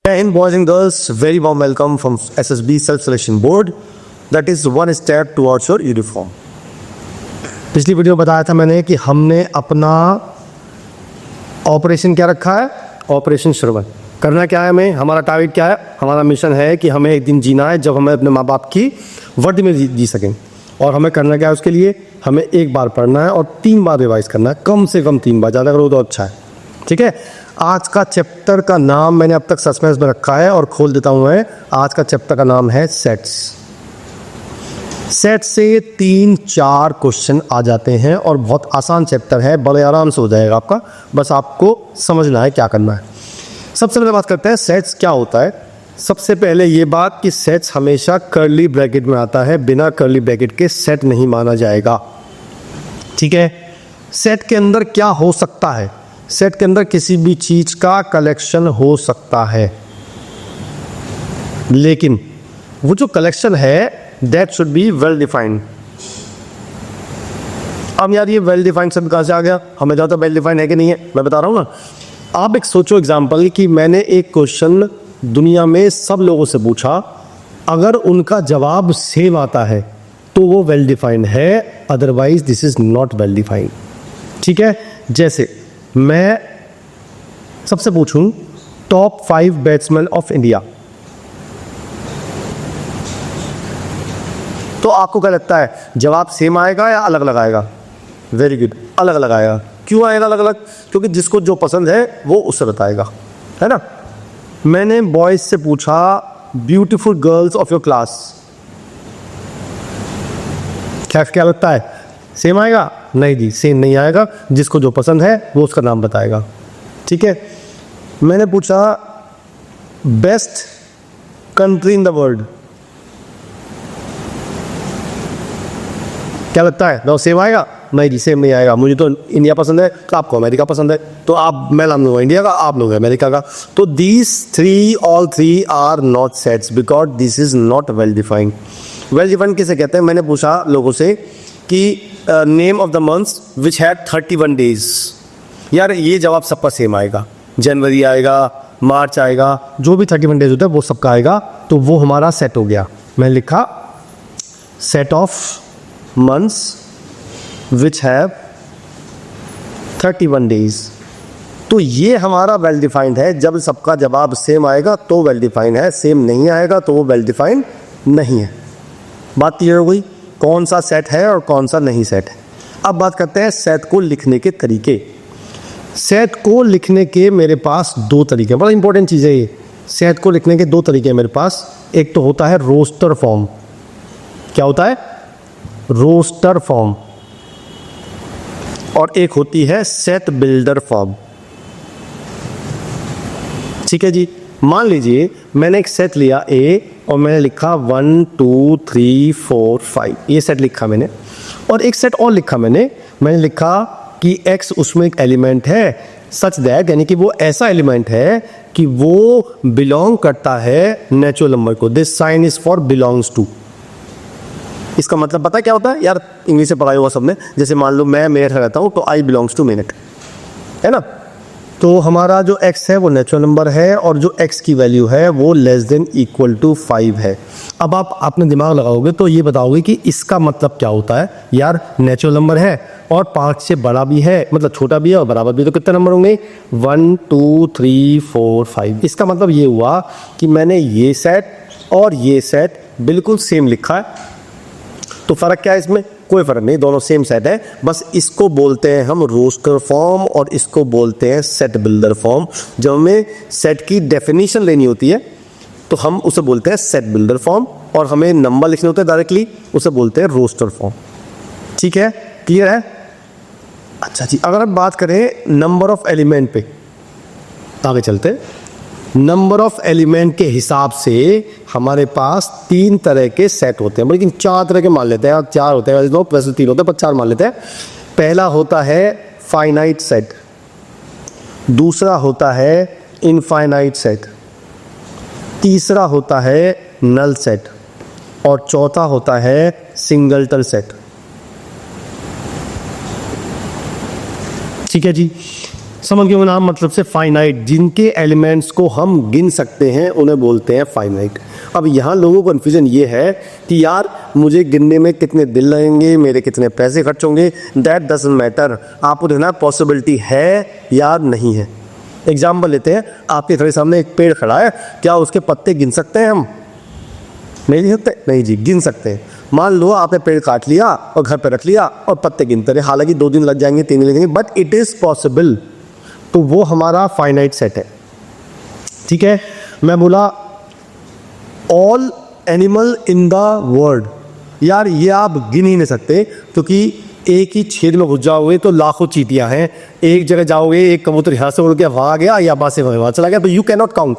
And boys and girls, very warm welcome from SSB Self-Selection Board. That is one step towards your uniform. पिछली video में बताया था मैंने कि हमने अपना ऑपरेशन क्या रखा है, ऑपरेशन श्रवण। करना क्या है हमें, हमारा टारगेट क्या है, हमारा मिशन है कि हमें एक दिन जीना है जब हमें अपने माँ बाप की वर्दी में जी सकें। और हमें करना क्या है, उसके लिए हमें एक बार पढ़ना है और 3 बार रिवाइज करना है, कम से कम 3 बार, ज़्यादा करो तो अच्छा है। ठीक है, आज का चैप्टर का नाम मैंने अब तक सस्पेंस में रखा है और खोल देता हूँ मैं। आज का चैप्टर का नाम है सेट्स। सेट से 3-4 क्वेश्चन आ जाते हैं और बहुत आसान चैप्टर है, बड़े आराम से हो जाएगा आपका, बस आपको समझना है क्या करना है। सबसे पहले बात करते हैं सेट्स क्या होता है। सबसे पहले ये बात कि सेट्स हमेशा कर्ली ब्रैकेट में आता है, बिना कर्ली ब्रैकेट के सेट नहीं माना जाएगा। ठीक है, सेट के अंदर क्या हो सकता है, सेट के अंदर किसी भी चीज का कलेक्शन हो सकता है, लेकिन वो जो कलेक्शन है that should be well defined. अब यार ये वेल डिफाइंड शब्द कहां से आ गया, हमें ज़्यादा वेल डिफाइंड है कि नहीं है, मैं बता रहा हूं ना। आप एक सोचो एग्जाम्पल कि मैंने एक क्वेश्चन दुनिया में सब लोगों से पूछा, अगर उनका जवाब सेम आता है तो वो वेल डिफाइंड है, otherwise this is not well defined. ठीक है, जैसे मैं सबसे पूछूं टॉप 5 बैट्समैन ऑफ इंडिया, तो आपको क्या लगता है, जवाब सेम आएगा या अलग अलग आएगा? वेरी गुड, अलग अलग आएगा। क्यों आएगा अलग अलग? क्योंकि जिसको जो पसंद है वो उससे बताएगा, है ना। मैंने बॉयज से पूछा beautiful girls of your class, क्या लगता है, सेम आएगा? नहीं जी, सेम नहीं आएगा, जिसको जो पसंद है वो उसका नाम बताएगा। ठीक है, मैंने पूछा best country in the world, क्या लगता है, वो सेम आएगा? नहीं जी, सेम नहीं आएगा। मुझे तो इंडिया पसंद है, तो आपको अमेरिका पसंद है, तो आप, मैं नाम लूँगा इंडिया का, आप लोग अमेरिका का। तो these 3 all 3 are not sets because this is not well defined. Well defined किसे कहते हैं? मैंने पूछा लोगों से कि name of the months which had 31 days, यार ये जवाब सबका सेम आएगा, जनवरी आएगा, मार्च आएगा, जो भी 31 डेज होता है वो सबका आएगा, तो वो हमारा सेट हो गया। मैंने लिखा set of months which have 31 days। तो ये हमारा वेल डिफाइंड है। जब सबका जवाब सेम आएगा तो वेल डिफाइंड है, सेम नहीं आएगा तो वो वेल डिफाइंड नहीं है। बात क्लियर हो गई, कौन सा सेट है और कौन सा नहीं सेट है। अब बात करते हैं सेट को लिखने के तरीके। सेट को लिखने के मेरे पास 2 तरीके, बड़ा इंपॉर्टेंट चीज़ है ये। सेट को लिखने के 2 तरीके हैं मेरे पास। एक तो होता है रोस्टर फॉर्म। क्या होता है? Roster form. और एक होती है सेट बिल्डर फॉर्म। ठीक है जी, मान लीजिए मैंने एक सेट लिया A और मैंने लिखा 1 2 3 4 5, ये सेट लिखा मैंने। और एक सेट और लिखा मैंने लिखा कि X उसमें एक एलिमेंट है सच दैट, यानी कि वो ऐसा एलिमेंट है कि वो बिलोंग करता है नेचुरल नंबर को। This sign is for belongs to. इसका मतलब पता है क्या होता है यार, इंग्लिश से पढ़ाया हुआ सबने। जैसे मान लो मैं मेरठ रहता हूँ तो आई बिलोंग्स टू मेरठ, है ना। तो हमारा जो x है वो नेचुरल नंबर है और जो x की वैल्यू है वो लेस देन इक्वल टू 5 है। अब आप अपने दिमाग लगाओगे तो ये बताओगे कि इसका मतलब क्या होता है। यार नेचुरल नंबर है और 5 से बड़ा भी है, मतलब छोटा भी है और बराबर भी, तो कितने नंबर होंगे? 1 2 3 4 5। इसका मतलब ये हुआ कि मैंने ये सेट और ये सेट बिल्कुल सेम लिखा है। तो फर्क क्या है इसमें? कोई फर्क नहीं, दोनों सेम सेट है। बस इसको बोलते हैं हम रोस्टर फॉर्म और इसको बोलते हैं सेट बिल्डर फॉर्म। जब हमें सेट की डेफिनेशन लेनी होती है तो हम उसे बोलते हैं सेट बिल्डर फॉर्म, और हमें नंबर लिखने होते हैं डायरेक्टली, उसे बोलते हैं रोस्टर फॉर्म। ठीक है, क्लियर है? अच्छा जी, अगर हम बात करें नंबर ऑफ एलिमेंट पे, आगे चलते हैं। नंबर ऑफ एलिमेंट के हिसाब से हमारे पास 3 तरह के सेट होते हैं, लेकिन 4 तरह के मान लेते हैं। 4 होते हैं वैसे 3 होते हैं, पर 4 मान लेते हैं। पहला होता है फाइनाइट सेट, दूसरा होता है इनफाइनाइट सेट, तीसरा होता है नल सेट और चौथा होता है सिंगलटन सेट। ठीक है जी, समझ गए नाम मतलब से फाइनाइट, जिनके एलिमेंट्स को हम गिन सकते हैं उन्हें बोलते हैं फाइनाइट। अब यहाँ लोगों को कन्फ्यूजन ये है कि यार मुझे गिनने में कितने दिन लगेंगे, मेरे कितने पैसे खर्च होंगे। दैट डजंट मैटर, आपको देखना पॉसिबिलिटी है या नहीं है। एग्जाम्पल लेते हैं, आपके घर सामने एक पेड़ खड़ा है, क्या उसके पत्ते गिन सकते हैं हम? नहीं गिन सकते? नहीं जी, गिन सकते हैं। मान लो आपने पेड़ काट लिया और घर पर रख लिया और पत्ते गिनते रहे, हालांकि 2 दिन लग जाएंगे, 3 दिन लगेंगे, बट इट इज़ पॉसिबल। तो वो हमारा फाइनाइट सेट है। ठीक है, मैं बोला all animal in the world, यार ये आप गिन ही नहीं सकते, क्योंकि एक ही छेद में घुस जाओगे तो लाखों चींटियां हैं। एक जगह जाओगे, एक कबूतर यहाँ से उड़ के वहाँ आ गया या वहाँ से वहाँ चला गया, तो यू कैन नॉट काउंट।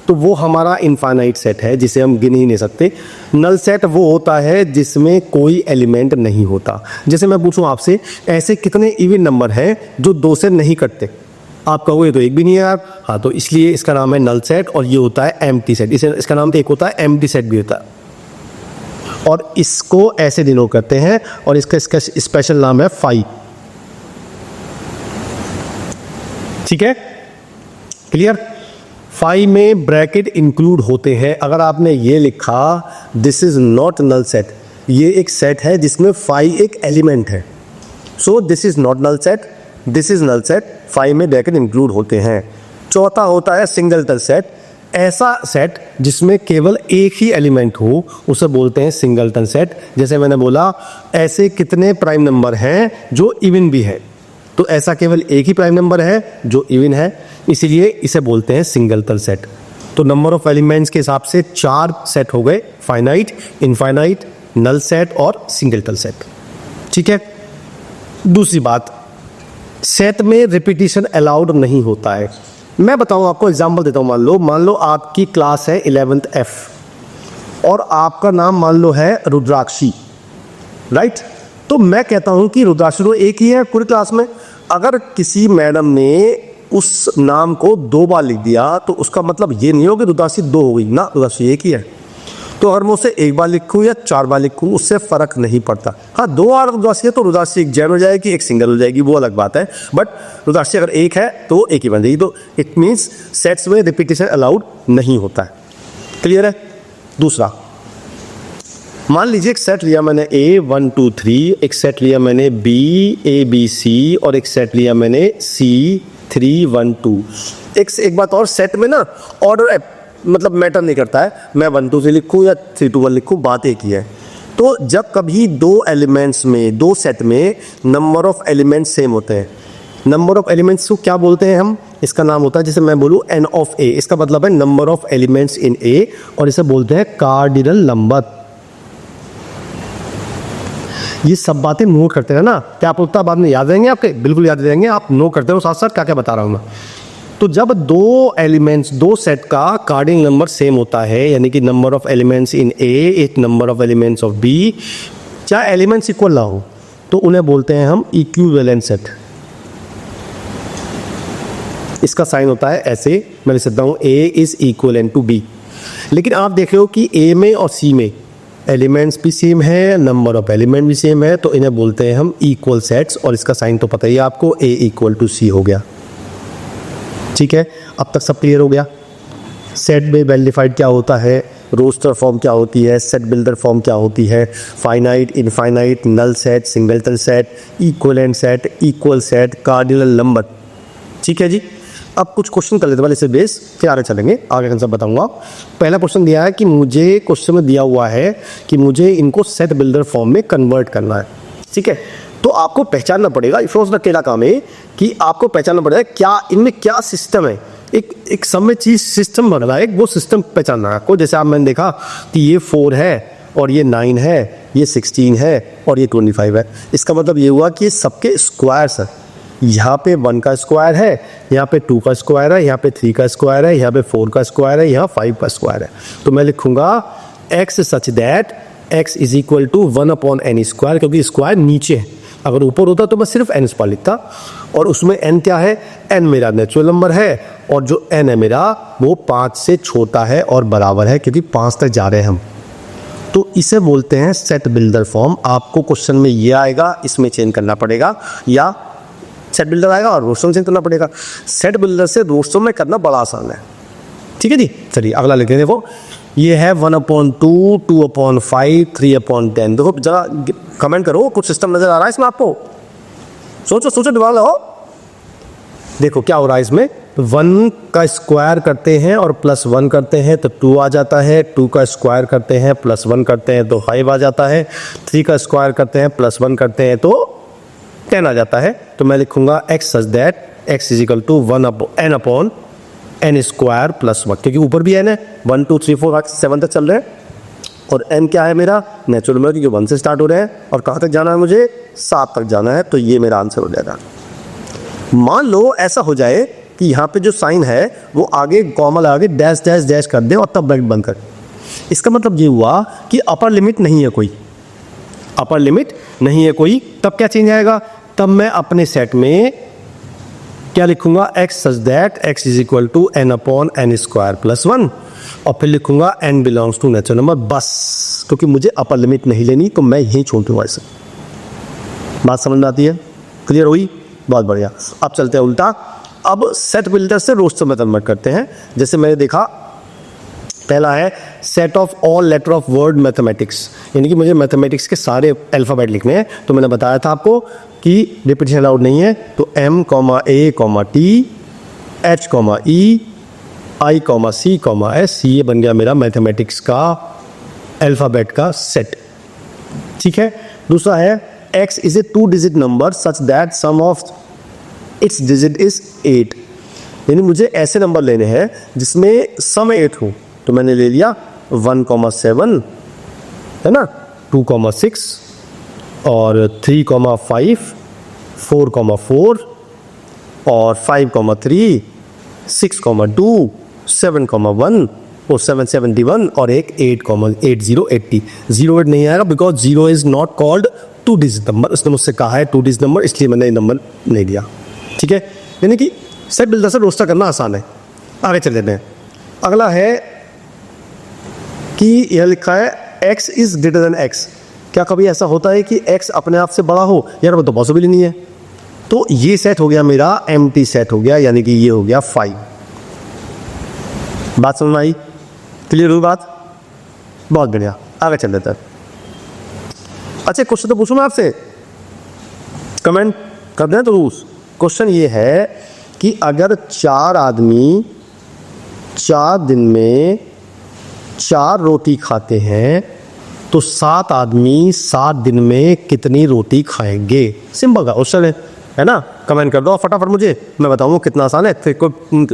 तो वो हमारा इनफाइनाइट सेट है जिसे हम गिन ही नहीं सकते। नल सेट वो होता है जिसमें कोई एलिमेंट नहीं होता। जैसे मैं पूछूं आपसे, ऐसे कितने इवन नंबर हैं जो 2 से नहीं कटते? आप कहोगे तो एक भी नहीं है यार। हाँ, तो इसलिए इसका नाम है नल सेट और ये होता है एम्प्टी सेट। इसका नाम तो एक होता है एम्प्टी सेट भी होता है, और इसको ऐसे डिनोट करते हैं, और इसका स्पेशल नाम है फाई। ठीक है, क्लियर? फाई में ब्रैकेट इंक्लूड होते हैं। अगर आपने ये लिखा this is not null set, ये एक सेट है जिसमें फाई एक एलिमेंट है, so this is not null set, this is null set, phi में ब्रैकेट इंक्लूड होते हैं। चौथा होता है सिंगलटन सेट, ऐसा सेट जिसमें केवल एक ही एलिमेंट हो उसे बोलते हैं सिंगलटन सेट। जैसे मैंने बोला ऐसे कितने प्राइम नंबर हैं जो इवन भी है, तो ऐसा केवल एक ही प्राइम नंबर है जो इवन है, इसीलिए इसे बोलते हैं सिंगलटन सेट। तो नंबर ऑफ एलिमेंट्स के हिसाब से 4 सेट हो गए, फाइनाइट, इनफाइनाइट, नल सेट और सिंगलटन सेट। ठीक है, दूसरी बात, सेट में रिपीटिशन अलाउड नहीं होता है। मैं बताऊं आपको, एग्जांपल देता हूं। मान लो आपकी क्लास है 11th F और आपका नाम मान लो है रुद्राक्षी, राइट? तो मैं कहता हूं कि रुद्राक्षी तो एक ही है पूरी क्लास में। अगर किसी मैडम ने उस नाम को 2 बार लिख दिया तो उसका मतलब ये नहीं हो कि रुद्राक्षी 2 हो गई ना, रुद्राक्षी एक ही है। तो अगर मैं उसे 1 बार लिखूं या 4 बार लिखूं उससे फर्क नहीं पड़ता। हाँ, 2 बार रुद्राक्षी है तो रुद्राक्षी एक जैन हो जाएगी, एक सिंगल हो जाएगी, वो अलग बात है। बट रुद्राक्षी अगर एक है तो एक ही बन जाएगी। तो इट मीन्स सेट्स में रिपीटिशन अलाउड नहीं होता है। क्लियर है? दूसरा, मान लीजिए एक सेट लिया मैंने A 1 2 3, एक सेट लिया मैंने B A B C और एक सेट लिया मैंने C 3 1 2। एक बात और, सेट में ना ऑर्डर मतलब मैटर नहीं करता है, मैं 1 2 से लिखूँ या 3 2 1 लिखूँ, बात एक ही है। तो जब कभी 2 एलिमेंट्स में, 2 सेट में नंबर ऑफ एलिमेंट्स सेम होते हैं, नंबर ऑफ एलिमेंट्स को क्या बोलते हैं हम? इसका नाम होता है, जैसे मैं बोलूँ n ऑफ A, इसका मतलब है number of elements in A, और इसे बोलते हैं कार्डिनल नंबर। ये सब बातें नोट करते हैं ना, क्या आप उत्तर बाद में याद रहेंगे आपके? बिल्कुल याद रहेंगे, आप नोट करते हो साथ साथ क्या क्या बता रहा हूँ मैं। तो जब 2 एलिमेंट्स, 2 सेट का कार्डिनल नंबर सेम होता है, यानी कि number of elements in A एक number of elements of B, चाहे एलिमेंट्स इक्वल ना हो, तो उन्हें बोलते हैं हम इक्विवेलेंट सेट। इसका साइन होता है ऐसे, मैं लिख सकता हूँ A is equivalent to B। लेकिन आप देख रहे हो कि A में और C में एलिमेंट्स भी सेम है, नंबर ऑफ एलिमेंट भी सेम है, तो इन्हें बोलते हैं हम इक्वल सेट्स, और इसका साइन तो पता ही है आपको, A इक्वल टू C हो गया। ठीक है, अब तक सब क्लियर हो गया। सेट में वेल डिफाइंड क्या होता है, रोस्टर फॉर्म क्या होती है, सेट बिल्डर फॉर्म क्या होती है, finite, infinite, null set, singleton set, equivalent set, equal set, cardinal number. ठीक है जी, अब कुछ क्वेश्चन कर लेते हैं इसे बेस, फिर आगे चलेंगे, आगे आंसर बताऊंगा। पहला क्वेश्चन दिया है कि मुझे, क्वेश्चन में दिया हुआ है कि मुझे इनको सेट बिल्डर फॉर्म में कन्वर्ट करना है। ठीक है, तो आपको पहचानना पड़ेगा, इफरोज अकेला काम है कि आपको पहचानना पड़ेगा क्या इनमें क्या सिस्टम है। एक सब में चीज सिस्टम बन रहा है, वो सिस्टम पहचानना है आपको। जैसे आप मैंने देखा कि ये 4 है और ये 9 है, ये 16 है और ये 25 है। इसका मतलब ये हुआ कि ये सबके स्क्वायर्स है। यहाँ पे 1 का स्क्वायर है, यहाँ पे 2 का स्क्वायर है, यहाँ पे 3 का स्क्वायर है, यहाँ पे 4 का स्क्वायर है, यहाँ 5 का स्क्वायर है। तो मैं लिखूंगा x such that x is equal to 1/n square, क्योंकि स्क्वायर नीचे है, अगर ऊपर होता तो मैं सिर्फ n स्क्वायर लिखता। और उसमें n क्या है, n मेरा नेचुरल नंबर है, और जो n है मेरा वो 5 से छोटा है और बराबर है, क्योंकि 5 तक जा रहे हैं हम। तो इसे बोलते हैं सेट बिल्डर फॉर्म। आपको क्वेश्चन में ये आएगा, इसमें चेंज करना पड़ेगा, या सेट बिल्डर आएगा और रोस्टर में चेंज करना पड़ेगा। सेट बिल्डर से रोस्टर में करना बड़ा आसान है। ठीक है जी, चलिए अगला लिखते हैं। देखो ये है 1/2, 2/5, 3/10। देखो जरा कमेंट करो, कुछ सिस्टम नजर आ रहा है इसमें आपको? सोचो सोचो, दिमाग लगाओ। देखो क्या हो रहा है इसमें, 1 का स्क्वायर करते हैं और +1 करते हैं तो 2 आ जाता है, 2 का स्क्वायर करते हैं +1 करते हैं तो 5 आ जाता है, 3 का स्क्वायर करते हैं +1 करते हैं तो 10 आ जाता है। तो मैं लिखूंगा x such that x = 1/n/n² +1, क्योंकि ऊपर भी n है, 1 2 3 4 5 7 तक चल रहे हैं और n क्या है मेरा नेचुरल नंबर, क्योंकि 1 से स्टार्ट हो रहे हैं और कहाँ तक जाना है मुझे 7 तक जाना है। तो ये मेरा आंसर हो जाएगा। मान लो ऐसा हो जाए कि यहाँ पे जो साइन है वो आगे कॉमा लगा के डैश डैश डैश कर दे और तब ब्रैकेट बंद कर। इसका मतलब ये हुआ कि अपर लिमिट नहीं है कोई, अपर लिमिट नहीं है कोई। तब क्या चेंज आएगा, तब मैं अपने सेट में क्या लिखूंगा, x such that x = n/n² +1 और फिर लिखूंगा n belongs to natural number, बस। क्योंकि मुझे अपर लिमिट नहीं लेनी तो मैं यही छोड़ दूंगा इसे। बात समझ में आती है? क्लियर हुई? बहुत बढ़िया। अब चलते हैं उल्टा। अब सेट बिल्डर से रोस्टर में कन्वर्ट करते हैं। जैसे मैंने देखा पहला है set of all letter of word mathematics, यानी कि मुझे मैथमेटिक्स के सारे अल्फ़ाबेट लिखने हैं। तो मैंने बताया था आपको कि रिपीटिशन अलाउड नहीं है, तो M, A, T, H, E, I, C, S, ये बन गया मेरा मैथमेटिक्स का अल्फ़ाबेट का सेट। ठीक है। दूसरा है x is a 2-digit number such that sum of its digit is 8, यानी मुझे ऐसे नंबर लेने हैं जिसमें सम 8 हो। तो मैंने ले लिया 1,7 है ना, 2,6 और 3,5, 4,4 और 5,3, 6,2, 7,1 और 771 और एक 8,80. 08 नहीं आएगा because 0 is not called 2 digit number. उसने मुझसे कहा है 2 डिजिट नंबर, इसलिए मैंने ये नंबर नहीं दिया। ठीक है, यानी कि सेट बिल्डर से रोस्टर करना आसान है। आगे चल लेते हैं। अगला है कि यह लिखा है x is greater than x। क्या कभी ऐसा होता है कि x अपने आप से बड़ा हो? यार वो तो पॉसिबल ही नहीं है। तो ये सेट हो गया मेरा एम्प्टी सेट हो गया, यानी कि ये हो गया 5। बात समझ में आई? क्लियर हुई बात? बहुत बढ़िया। आगे चल लेते हैं। अच्छा क्वेश्चन तो पूछूं मैं आपसे, कमेंट कर दें तो रूस। क्वेश्चन ये है कि अगर 4 आदमी 4 दिन में 4 रोटी खाते हैं तो 7 आदमी 7 दिन में कितनी रोटी खाएंगे? सिंपल का क्वेश्चन है ना। कमेंट कर दो फटाफट, मुझे मैं बताऊंगा कितना आसान है, फिर को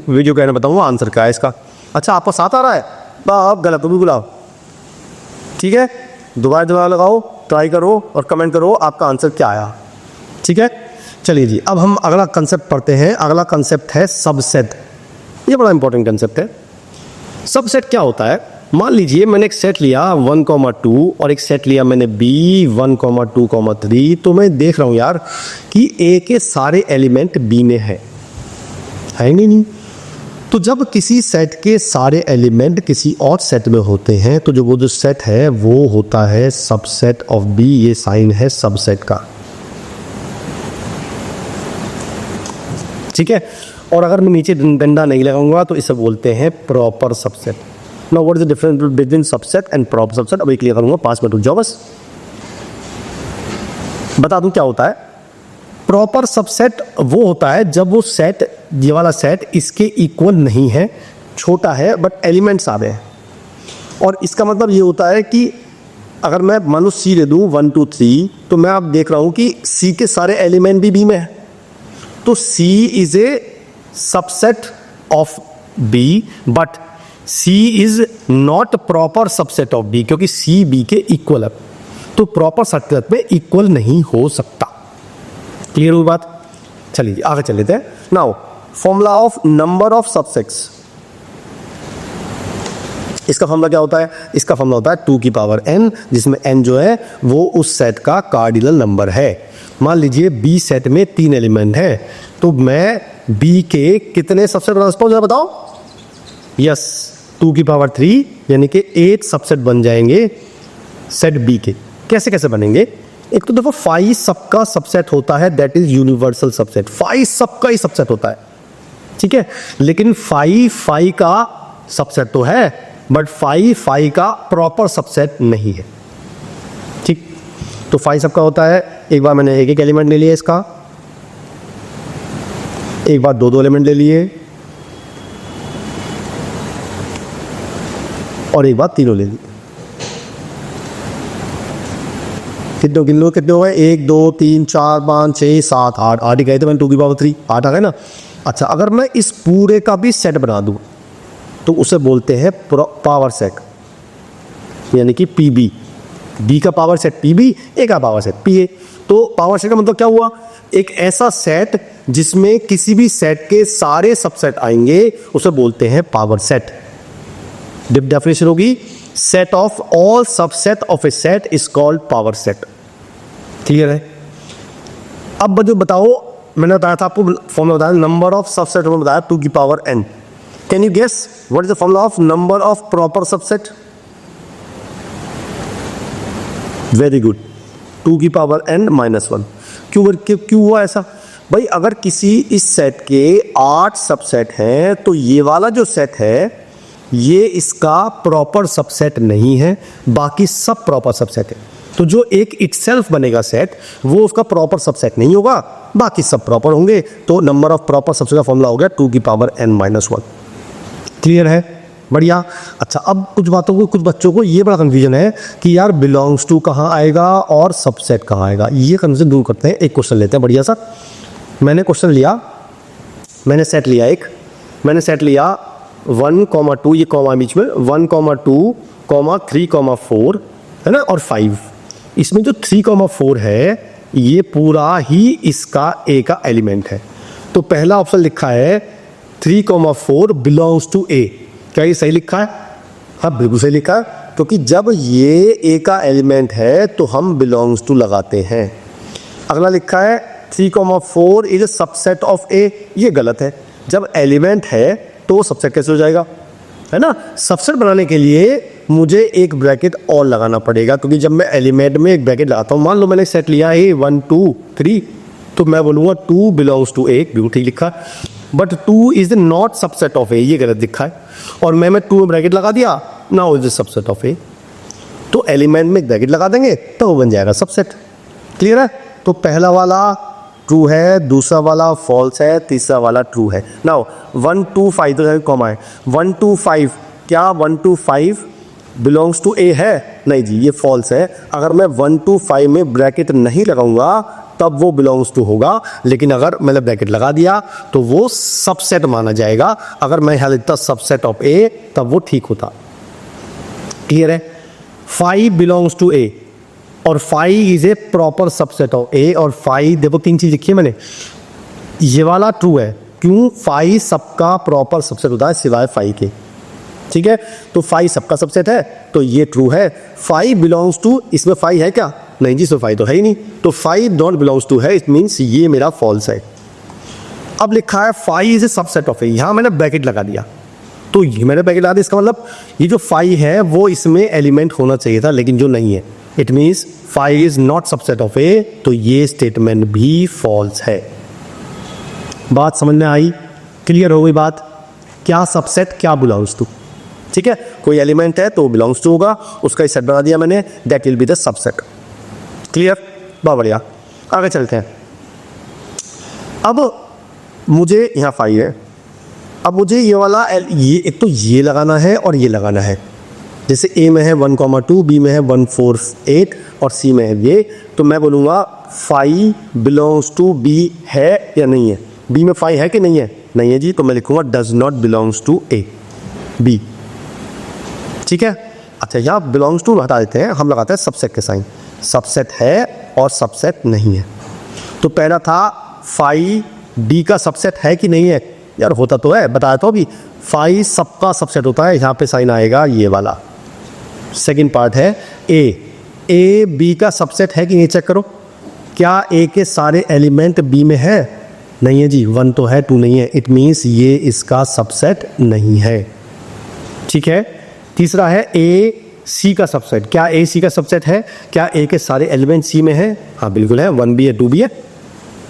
वीडियो कहना बताऊंगा आंसर क्या है इसका। अच्छा आपको 7 आ रहा है? आप गलत तो बिल्कुल आओ। ठीक है, दोबारा लगाओ, ट्राई करो और कमेंट करो आपका आंसर क्या आया। ठीक है, चलिए जी अब हम अगला कंसेप्ट पढ़ते हैं। अगला कंसेप्ट है सबसेट। ये बड़ा इंपॉर्टेंट कंसेप्ट है। सबसेट क्या होता है? मान लीजिए मैंने एक सेट लिया 1,2 और एक सेट लिया मैंने B 1,2,3। तो मैं देख रहा हूँ यार कि A के सारे एलिमेंट B में है नहीं। तो जब किसी सेट के सारे एलिमेंट किसी और सेट में होते हैं तो वो जो सेट है वो होता है सबसेट ऑफ B। ये साइन है सबसेट का। ठीक है, और अगर मैं नीचे डंडा नहीं लगाऊंगा तो इसे बोलते हैं proper subset. Now what is the difference between subset and proper subset? अभी क्लियर करूंगा, 5 मिनट रुक जाओ बस। बता दूं क्या होता है। प्रॉपर सबसेट वो होता है जब वो सेट, ये वाला सेट इसके इक्वल नहीं है, छोटा है बट एलिमेंट्स आ रहे हैं। और इसका मतलब ये होता है कि अगर मैं मान लो C ले दूं 1 2 3, तो मैं अब देख रहा हूं कि C के सारे एलिमेंट भी B में है। तो C is A subset of B but C is not proper subset of B, क्योंकि C B के इक्वल है। तो प्रॉपर सबसेट में इक्वल नहीं हो सकता। क्लियर हुई बात? चलिए आगे चल लेते हैं। Now formula of number of subsets. इसका फॉर्मूला क्या होता है? इसका फॉर्मूला होता है 2 की पावर n, जिसमें n जो है वो उस सेट का कार्डिनल नंबर है। मान लीजिए B सेट में 3 एलिमेंट है, तो मैं B के कितने सबसेट बना सकता हूँ जरा बताओ? यस, 2 की पावर 3 यानी कि 8 सबसेट बन जाएंगे सेट B के। कैसे कैसे बनेंगे? एक तो देखो फाई सबका सबसेट होता है, that is universal subset, phi सबका ही सबसेट होता है, ठीक है। लेकिन फाई फाई का सबसेट तो है, बट फाई फाई का प्रॉपर सबसेट नहीं है, ठीक। तो फाई सबका होता है, एक बार मैंने एक एक एलिमेंट ले लिया इसका, एक बार दो दो एलिमेंट ले लिए, और एक बार तीनों ले लिए। कितने गिन लो, कितने हुए, 1 2 3 4 5 6 7 8, 8 ही गए थे मैंने, 2 की पावर 3, 8 आ गए ना। अच्छा, अगर मैं इस पूरे का भी सेट बना दूं तो उसे बोलते हैं पावर सेट, यानी कि पीबी। बी का पावर सेट पीबी, ए का पावर सेट पीए। तो पावर सेट का मतलब क्या हुआ, एक ऐसा सेट जिसमें किसी भी सेट के सारे सबसेट आएंगे उसे बोलते हैं पावर सेट। डेफिनेशन होगी, set of all subset of A set is called power set. Clear है। अब जो बताओ, मैंने बताया था आपको फॉर्मूला बताया, नंबर ऑफ सबसेट में बताया 2 की power n। Can you guess what is the formula of number of proper subset? Very good, 2 की पावर n -1। क्यों हुआ ऐसा भाई? अगर किसी इस सेट के 8 सबसेट हैं तो ये वाला जो सेट है ये इसका प्रॉपर सबसेट नहीं है, बाकी सब प्रॉपर सबसेट है। तो जो एक इटसेल्फ बनेगा सेट, वो उसका प्रॉपर सबसेट नहीं होगा, बाकी सब प्रॉपर होंगे। तो नंबर ऑफ प्रॉपर सबसेट का फॉर्मूला हो गया 2 की पावर n -1। क्लियर है, बढ़िया। अच्छा, अब कुछ बातों को, कुछ बच्चों को ये बड़ा कंफ्यूजन है कि यार बिलोंग्स टू कहाँ आएगा और सबसेट कहाँ आएगा। ये कंफ्यूजन दूर करते हैं, एक क्वेश्चन लेते हैं बढ़िया सा। मैंने क्वेश्चन लिया, मैंने सेट लिया एक, मैंने सेट लिया 1, 2, ये कॉमा बीच में 1, 2, 3, 4 है ना, और 5। इसमें जो 3, 4 है ये पूरा ही इसका ए का एलिमेंट है। तो पहला ऑप्शन लिखा है 3, 4 बिलोंग्स टू ए। क्या ये सही लिखा है? हाँ, बिल्कुल सही लिखा है, क्योंकि जब ये ए का एलिमेंट है तो हम बिलोंग्स टू लगाते हैं। अगला लिखा है 3, 4 is a subset of A. ये गलत है, जब एलिमेंट है तो सबसेट कैसे हो जाएगा, है ना। सबसेट बनाने के लिए मुझे एक ब्रैकेट और लगाना पड़ेगा, क्योंकि जब मैं एलिमेंट में एक ब्रैकेट लगाता हूँ, मान लो मैंने सेट लिया है 1 2 3, तो मैं बोलूँगा 2 बिलोंग्स टू ए, बिल्कुल ठीक लिखा। But 2 is not subset of A, ये गलत दिखा है। और मैं 2 में ब्रैकेट लगा दिया, now is the subset of A. तो एलिमेंट में एक ब्रैकेट लगा देंगे तो वो बन जाएगा सबसेट। क्लियर है। तो पहला वाला ट्रू है, दूसरा वाला फॉल्स है, तीसरा वाला ट्रू है। नाउ 1 2 5 तो कॉमा है, 1 2 5, क्या 1 2 5 बिलोंग्स टू ए है? नहीं जी, ये फॉल्स है। अगर मैं 1 2 5 में ब्रैकेट नहीं लगाऊंगा तब वो बिलोंग्स टू होगा, लेकिन अगर मैंने ब्रैकेट लगा दिया तो वो सबसेट माना जाएगा। अगर मैं यहाँ लिखता सबसेट ऑफ ए तब वो ठीक होता। क्लियर है। 5 बिलोंग्स टू ए और 5 is a proper subset of A. और 5, देखो 3 चीज लिखी है मैंने, ये वाला ट्रू है, क्यों? 5 सबका प्रॉपर सबसेट होता है सिवाय 5 के, ठीक है। तो 5 सबका सबसेट है तो ये ट्रू है। 5 बिलोंग्स टू, इसमें 5 है क्या? नहीं जी, इसमें 5 तो है ही नहीं, तो 5 नॉट बिलोंग्स टू है, इट मीन्स ये मेरा फॉल्स है। अब लिखा है 5 इज ए सबसेट ऑफ ए, यहां मैंने ब्रैकेट लगा दिया, तो ये मैंने ब्रैकेट लगा दिया, इसका मतलब ये जो 5 है वो इसमें एलिमेंट होना चाहिए था, लेकिन जो नहीं है, it means 5 is not subset of A. तो ये स्टेटमेंट भी फॉल्स है। बात समझ में आई? क्लियर हो गई बात? क्या सबसेट, क्या बिलोंग्स टू, ठीक है। कोई एलिमेंट है तो बिलोंग्स टू होगा, उसका सेट बना दिया मैंने, that will be the subset. Clear, बहुत बढ़िया। आगे चलते हैं। अब मुझे यहाँ 5 है, अब मुझे ये वाला ये एक तो ये लगाना है और ये लगाना है। जैसे ए में है 1, 2, बी में है 1 4 8 और सी में है ये, तो मैं बोलूँगा 5 बिलोंग्स टू बी है या नहीं है? बी में 5 है कि नहीं है? नहीं है जी, तो मैं लिखूँगा does not belongs to A, B, ठीक है। अच्छा, यहाँ बिलोंग्स टू हटा देते हैं, हम लगाते हैं सबसेट के साइन। सबसेट है और सबसेट नहीं है। तो पहला था 5 डी का सबसेट है कि नहीं है? यार होता तो है, बताया तो अभी, 5 सबका सबसेट होता है, यहाँ पे साइन आएगा ये वाला। सेकंड पार्ट है ए बी का सबसेट है कि नहीं, चेक करो। क्या ए के सारे एलिमेंट बी में है? नहीं है जी, 1 तो है, 2 नहीं है, इट मीन्स ये इसका सबसेट नहीं है, ठीक है। तीसरा है ए सी का सबसेट, क्या ए सी का सबसेट है? क्या ए के सारे एलिमेंट सी में है? हाँ बिल्कुल है, 1 भी है 2 भी है।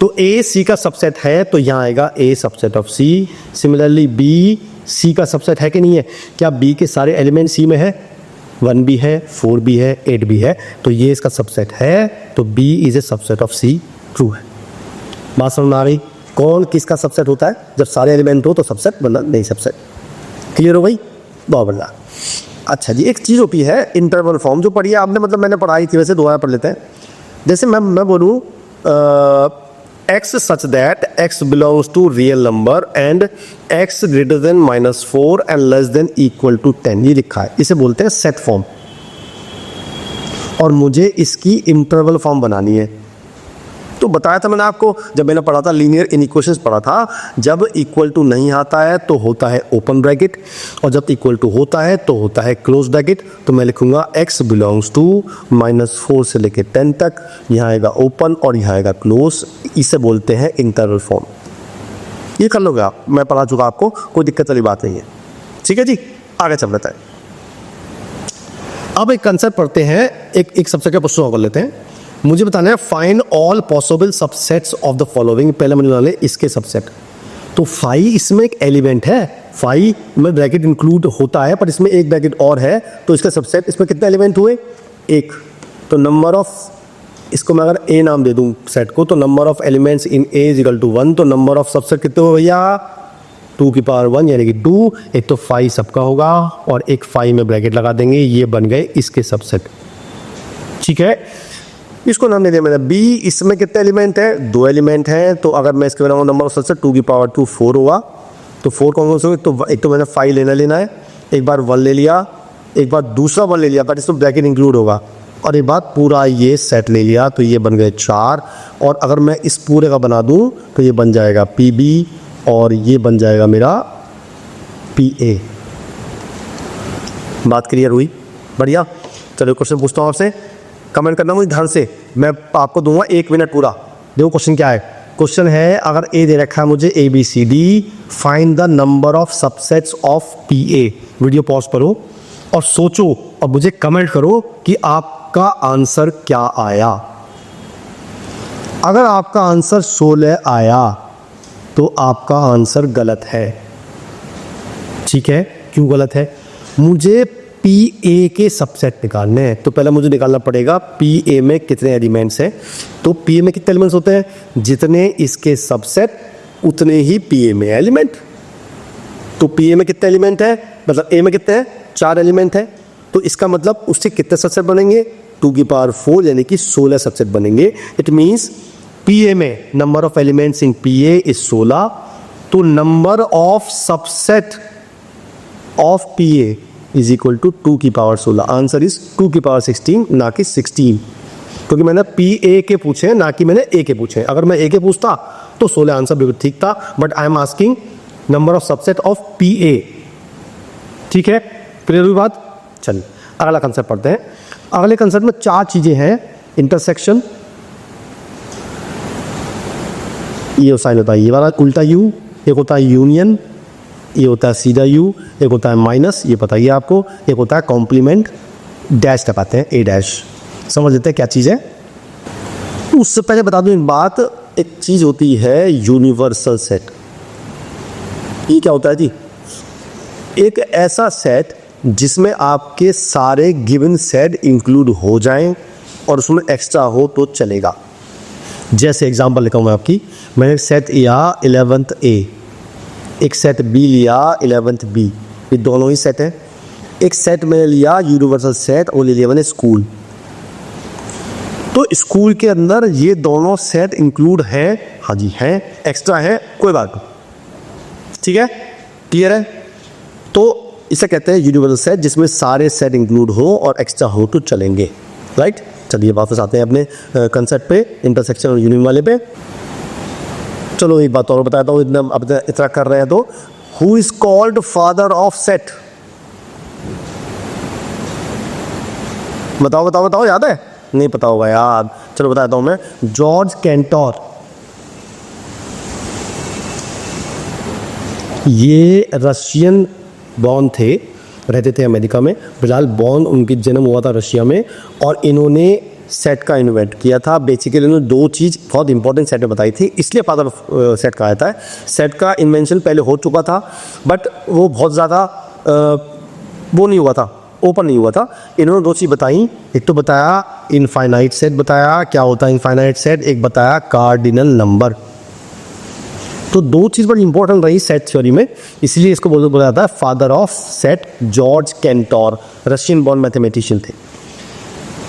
तो ए सी का सबसेट है तो यहाँ आएगा A subset of C. Similarly B C का सबसेट है कि नहीं है? क्या बी के सारे एलिमेंट सी में है? 1 भी है, 4 भी है, 8 भी है, तो ये इसका सबसेट है, तो B is A subset of C, true है। बात समझ में आ रही? कौन किसका सबसेट होता है? जब सारे एलिमेंट हो तो सबसेट, वरना नहीं सबसेट। क्लियर हो भाई? बहुत बढ़िया। अच्छा जी, एक चीज़ होती है इंटरवल फॉर्म, जो पढ़ी है आपने, मतलब मैंने पढ़ाई थी, वैसे दोबारा पढ़ लेते हैं। जैसे मैं बोलूँ x such that x belongs to real number and x greater than -4 and less than equal to 10, ये लिखा है, इसे बोलते हैं सेट फॉर्म। और मुझे इसकी इंटरवल फॉर्म बनानी है। तो बताया था मैंने आपको, जब मैंने पढ़ा था लीनियर इनइक्वेशंस पढ़ा था, जब इक्वल टू नहीं आता है तो होता है ओपन ब्रैकेट, और जब इक्वल टू होता है तो होता है क्लोज ब्रैकेट। तो मैं लिखूंगा x बिलोंग्स टू -4 से लेके 10 तक, यहाँ आएगा ओपन और यहाँ आएगा क्लोज, इसे बोलते हैं इंटरवल फॉर्म। ये कर लोगे आप, मैं पढ़ा चुका आपको, कोई दिक्कत वाली बात नहीं है। ठीक है जी, आगे चल रहा है। अब एक कंसेप्ट पढ़ते हैं, एक सबसेट का क्वेश्चन कर लेते हैं। मुझे बताना है find all possible subsets of the following. पहले मुझे बताना है इसके सबसेट। तो 5 इसमें एक एलिमेंट है, 5 में ब्रैकेट इंक्लूड होता है, पर इसमें एक ब्रैकेट और है, तो इसका सबसेट, इसमें कितने एलिमेंट हुए? 1। तो नंबर ऑफ, इसको मैं अगर ए नाम दे दूं सेट को, तो number of elements in A is equal to 1। तो नंबर ऑफ सबसेट कितने हो भैया? 2 की पावर 1 यानी कि 2। एक तो 5 सबका होगा और एक 5 में ब्रैकेट लगा देंगे, ये बन गए इसके सबसेट। ठीक है, इसको नाम दे दिया मैंने बी। इसमें कितने एलिमेंट है? 2 एलिमेंट हैं। तो अगर मैं इसके बनाऊँ नंबर ऑफ सबसेट, 2 की पावर 2 4 होगा। तो 4 कौन से होगा? एक तो मैंने 5 लेना है, एक बार 1 ले लिया, एक बार दूसरा 1 ले लिया, बट इसमें ब्रैकेट इंक्लूड होगा, और एक बार पूरा ये सेट ले लिया, तो ये बन गए 4। और अगर मैं इस पूरे का बना दूं तो ये बन जाएगा पी बी, और ये बन जाएगा मेरा पी ए। बात क्लियर हुई? बढ़िया। चलो क्वेश्चन पूछता हूँ आपसे, कमेंट करना मुझे ध्यान से, मैं आपको दूंगा 1 मिनट पूरा। देखो क्वेश्चन क्या है। क्वेश्चन है, अगर ए दे रखा है मुझे ABCD, find the number of subsets of PA। Video pause करो और सोचो और मुझे कमेंट करो कि आपका आंसर क्या आया। अगर आपका आंसर 16 आया तो आपका आंसर गलत है। ठीक है, क्यों गलत है? मुझे PA के सबसेट निकालने हैं, तो पहले मुझे निकालना पड़ेगा PA में कितने एलिमेंट्स हैं। तो PA में कितने एलिमेंट्स होते हैं? जितने इसके सबसेट उतने ही PA में एलिमेंट। तो PA में कितने एलिमेंट है? मतलब A में कितने हैं? 4 एलिमेंट है। तो इसका मतलब उससे कितने सबसेट बनेंगे? 2 की पावर 4 यानी कि 16 सबसेट बनेंगे। इट मीन्स PA में number of elements in PA is 16। तो number of subset of PA is equal to 2 की पावर 16। आंसर इज 2 की पावर 16, ना कि 16, क्योंकि मैंने PA के पूछे ना कि मैंने A के पूछे। अगर मैं A के पूछता तो 16 आंसर बिल्कुल ठीक था, but I am asking number of subset of PA। ठीक है, क्लियर हुई बात? चलिए अगला कंसेप्ट पढ़ते हैं। अगले कंसेप्ट में 4 चीजें हैं। इंटरसेक्शन, ये साइन होता है ये वाला उल्टा U, एक होता है यूनियन, ये होता है सीधा U, एक होता है माइनस, ये पता ही है आपको, एक होता है कॉम्प्लीमेंट, डैश लगाते हैं A डैश। समझ लेते हैं क्या चीज़ है। उससे पहले बता दूं एक बात, एक चीज़ होती है यूनिवर्सल सेट। ये क्या होता है जी? एक ऐसा सेट जिसमें आपके सारे गिवन सेट इंक्लूड हो जाएं और उसमें एक्स्ट्रा हो तो चलेगा। जैसे एग्जांपल लिखा हूँ मैं आपकी, मैंने सेट लिया 11th A, एक सेट B लिया 11th B, ये दोनों ही सेट हैं। एक सेट मैंने लिया यूनिवर्सल सेट और ले लिया मैंने स्कूल। तो स्कूल के अंदर ये दोनों सेट इंक्लूड हैं, हाँ जी हैं, एक्स्ट्रा है, कोई बात नहीं। ठीक है, क्लियर है? तो इसे कहते हैं यूनिवर्सल सेट, जिसमें सारे सेट इंक्लूड हो और एक्स्ट्रा हो तो चलेंगे। राइट, चलिए वापस आते हैं अपने कंसेप्ट पे, इंटरसेक्शन और यूनियन वाले पे। चलो एक बात और बताता हूँ, इतना कर रहे हैं तो, who is called father of set? बताओ बताओ बताओ, याद है? नहीं पता होगा यार, चलो बताता हूँ मैं। जॉर्ज कैंटोर, ये रशियन बॉर्न थे, रहते थे अमेरिका में। बिलाल बॉर्न, उनकी जन्म हुआ था रशिया में, और इन्होंने सेट का इन्वेंट किया था। बेसिकली इन्होंने दो चीज़ बहुत इंपॉर्टेंट सेट में बताई थी, इसलिए फादर ऑफ सेट कहा जाता है। सेट का इन्वेंशन पहले हो चुका था, बट वो बहुत ज़्यादा वो नहीं हुआ था, ओपन नहीं हुआ था। इन्होंने दो चीज़ बताई, एक तो बताया इनफाइनाइट सेट, बताया क्या होता है इनफाइनाइट सेट, एक बताया कार्डिनल नंबर। तो दो चीज़ बड़ी इंपॉर्टेंट रही सेट थ्योरी में, इसलिए इसको बोला जाता है father of set. George Centaur Russian born mathematician थे।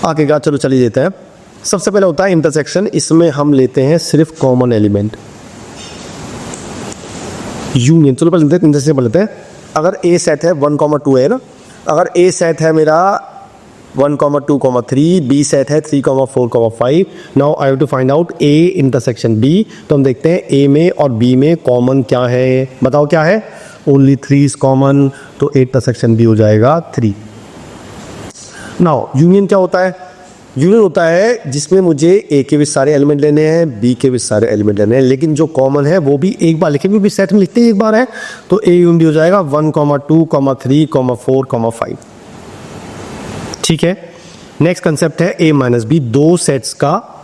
आगे का चलो चलिए देते हैं। सबसे पहले होता है इंटरसेक्शन। इसमें हम लेते हैं सिर्फ कॉमन एलिमेंट, यूनियन। चलो पहले लेते हैं इंटरसेक्शन, लेते हैं। अगर ए सेट है 1,2 है ना, अगर ए सेट है मेरा 1,2,3, बी सेट है 3,4,5। Now I have to find out A intersection B. तो हम देखते हैं ए में और बी में कॉमन क्या है, बताओ क्या है। ओनली 3 इज कॉमन, तो ए इंटरसेक्शन बी हो जाएगा 3। नाउ यूनियन क्या होता है? यूनियन होता है जिसमें मुझे ए के भी सारे एलिमेंट लेने हैं, बी के भी सारे एलिमेंट लेने हैं, लेकिन जो कॉमन है वो भी एक बार लिखे, भी सेट में लिखते हैं एक बार है, तो ए यूनियन बी हो जाएगा 1,2,3,4,5। ठीक है। नेक्स्ट कंसेप्ट है ए माइनस बी, दो सेट्स का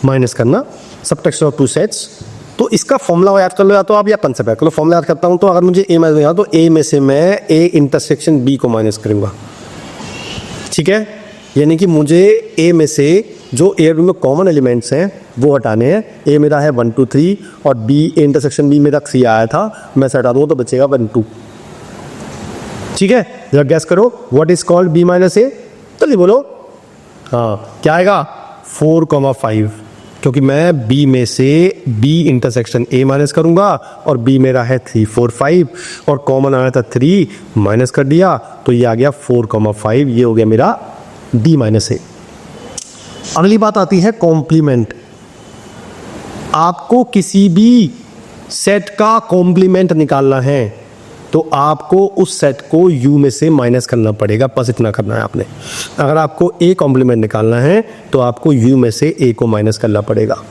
माइनस करना, सबट्रैक्शन ऑफ टू सेट्स। तो इसका फॉर्मूला याद कर लो, या तो आप या कंसेप्ट याद कर लो। फॉर्मूला याद करता हूं, तो अगर मुझे ए माइनस याद, तो ए में से मैं ए इंटरसेक्शन बी को माइनस करूंगा। ठीक है, यानी कि मुझे ए में से जो ए में कॉमन एलिमेंट्स हैं वो हटाने हैं। ए मेरा है 1 2 3 और बी इंटरसेक्शन बी मेरा 3 आया था, मैं हटा दूँ तो बचेगा 1 2। ठीक है, जरा गैस करो what is called B minus A, जल्दी बोलो। हाँ, क्या आएगा 4,5, क्योंकि मैं बी में से बी इंटरसेक्शन ए माइनस करूंगा, और बी मेरा है 3 4 5 और कॉमन आया था 3, माइनस कर दिया तो ये आ गया 4,5। ये हो गया मेरा बी माइनस ए। अगली बात आती है कॉम्प्लीमेंट। आपको किसी भी सेट का कॉम्प्लीमेंट निकालना है तो आपको उस सेट को u में से माइनस करना पड़ेगा, बस इतना करना है आपने। अगर आपको a कॉम्प्लीमेंट निकालना है तो आपको u में से a को माइनस करना पड़ेगा।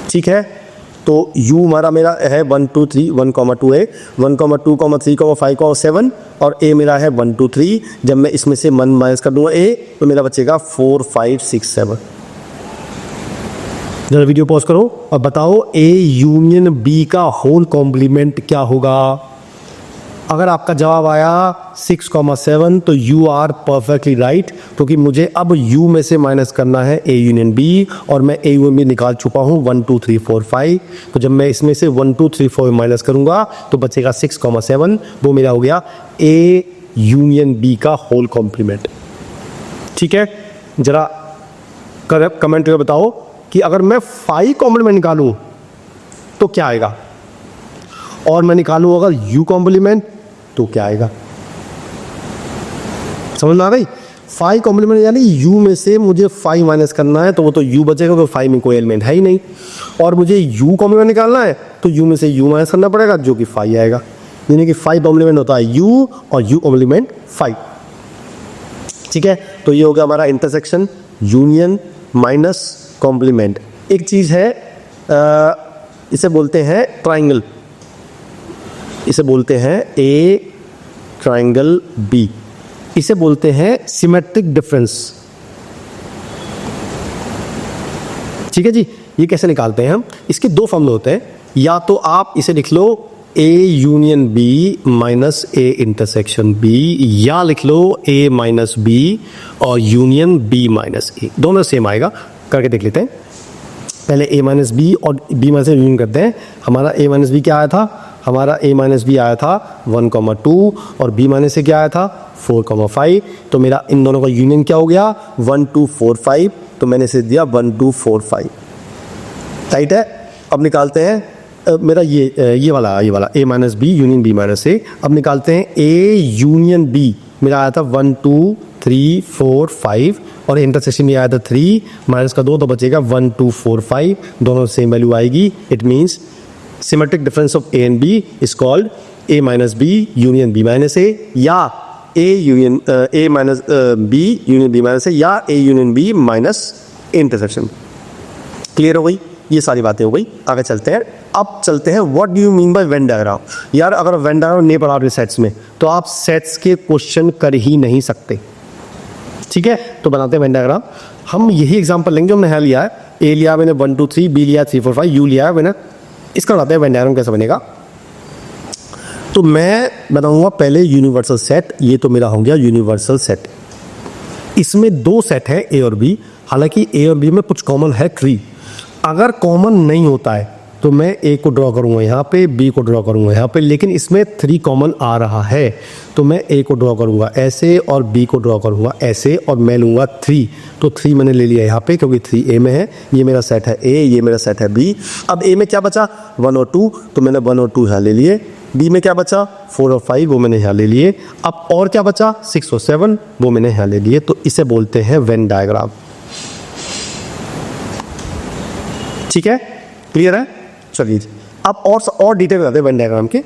ठीक है, तो u हमारा मेरा है 1 2 3 1,2 है, 1,2,3,5,7 और a मेरा है 1 2 3। जब मैं इसमें से 1 माइनस कर दूंगा a तो मेरा बचेगा 4 5 6 7। जरा वीडियो पॉज करो और बताओ a यूनियन b का होल कॉम्प्लीमेंट क्या होगा। अगर आपका जवाब आया 6,7 तो यू आर परफेक्टली राइट, क्योंकि मुझे अब u में से माइनस करना है a यूनियन b, और मैं a यूनियन b निकाल चुका हूँ 1 2 3 4 5। तो जब मैं इसमें से 1 2 3 4 माइनस करूंगा तो बचेगा 6,7, वो मेरा हो गया a यूनियन b का होल कॉम्प्लीमेंट। ठीक है, जरा कमेंट करके बताओ कि अगर मैं 5 कॉम्प्लीमेंट निकालूं तो क्या आएगा, और मैं निकालूं अगर u कॉम्प्लीमेंट तो क्या आएगा। समझ में आ गई? 5 कॉम्प्लीमेंट यानी u में से मुझे 5 माइनस करना है तो वो तो u बचेगा, तो 5 में कोई एलिमेंट है ही नहीं। और मुझे u कॉम्प्लीमेंट निकालना है तो u में से u माइनस करना पड़ेगा, जो कि 5 आएगा। यानी कि 5 कॉम्प्लीमेंट होता है u और u कॉम्प्लीमेंट 5। ठीक है, तो ये हो गया हमारा इंटरसेक्शन, यूनियन माइनस कॉम्प्लीमेंट। एक चीज़ है, इसे बोलते हैं ट्राइंगल, इसे बोलते हैं ए ट्राइंगल बी, इसे बोलते हैं सिमेट्रिक डिफरेंस। ठीक है जी, ये कैसे निकालते हैं हम? इसके दो फॉर्मूले होते हैं, या तो आप इसे लिख लो A union B minus A intersection B, या लिख लो ए माइनस बी और यूनियन बी माइनस ए, दोनों सेम आएगा। करके देख लेते हैं। पहले ए माइनस बी और बी माइनस यूनियन करते हैं। हमारा ए माइनस बी क्या आया था? हमारा a माइनस बी आया था 1,2 और b माइनस से क्या आया था 4,5। तो मेरा इन दोनों का यूनियन क्या हो गया 1 2 4 5। तो मैंने इसे दिया 1 2 4 5। राइट है। अब निकालते हैं मेरा ये वाला a minus B union b minus A. अब निकालते हैं a यूनियन b, मेरा आया था 1 2 3 4 5 और इंटरसेक्शन में आया था 3 माइनस का 2 तो बचेगा 1 2 4 5, दोनों सेम वैल्यू आएगी। It means symmetric difference of A and B is called A minus B union B minus A, या A minus B union B minus A, या A union B minus intersection. Clear हो गई? ये सारी बातें हो गई। आगे चलते हैं। अब चलते हैं what do you mean by Venn diagram. यार अगर वेन डायग्राम नहीं पढ़ा आपने सेट्स में तो आप सेट्स के क्वेश्चन कर ही नहीं सकते, ठीक है। तो बनाते हैं वेन डायग्राम। हम यही एग्जांपल लेंगे, हमने यहाँ लिया है ए लिया मैंने 1 2 3, बी लिया 3 4 5, यू लिया है मैंने। इसका बनाते हैं वेन डायग्राम कैसे बनेगा। तो मैं बनाऊंगा पहले यूनिवर्सल सेट, ये तो मेरा हो गया यूनिवर्सल सेट। इसमें 2 सेट है ए और बी, हालांकि ए और बी में कुछ कॉमन है 3। अगर कॉमन नहीं होता है तो मैं ए को ड्रॉ करूंगा यहाँ पे, बी को ड्रॉ करूंगा यहाँ पे, लेकिन इसमें 3 कॉमन आ रहा है तो मैं ए को ड्रॉ करूंगा ऐसे और बी को ड्रॉ करूंगा ऐसे और मैं लूंगा 3। तो 3 मैंने ले लिया यहाँ पे क्योंकि 3 ए में है। ये मेरा सेट है ए, ये मेरा सेट है बी। अब ए में क्या बचा 1 और 2, तो मैंने 1 और 2 यहाँ ले लिए। बी में क्या बचा 4 और 5, वो मैंने यहाँ ले लिए। अब और क्या बचा 6 और 7, वो मैंने यहाँ ले लिए। तो इसे बोलते हैं वेन डायग्राम, ठीक है, क्लियर है। चलिए अब और डिटेल बताते हैं वेन डायग्राम के।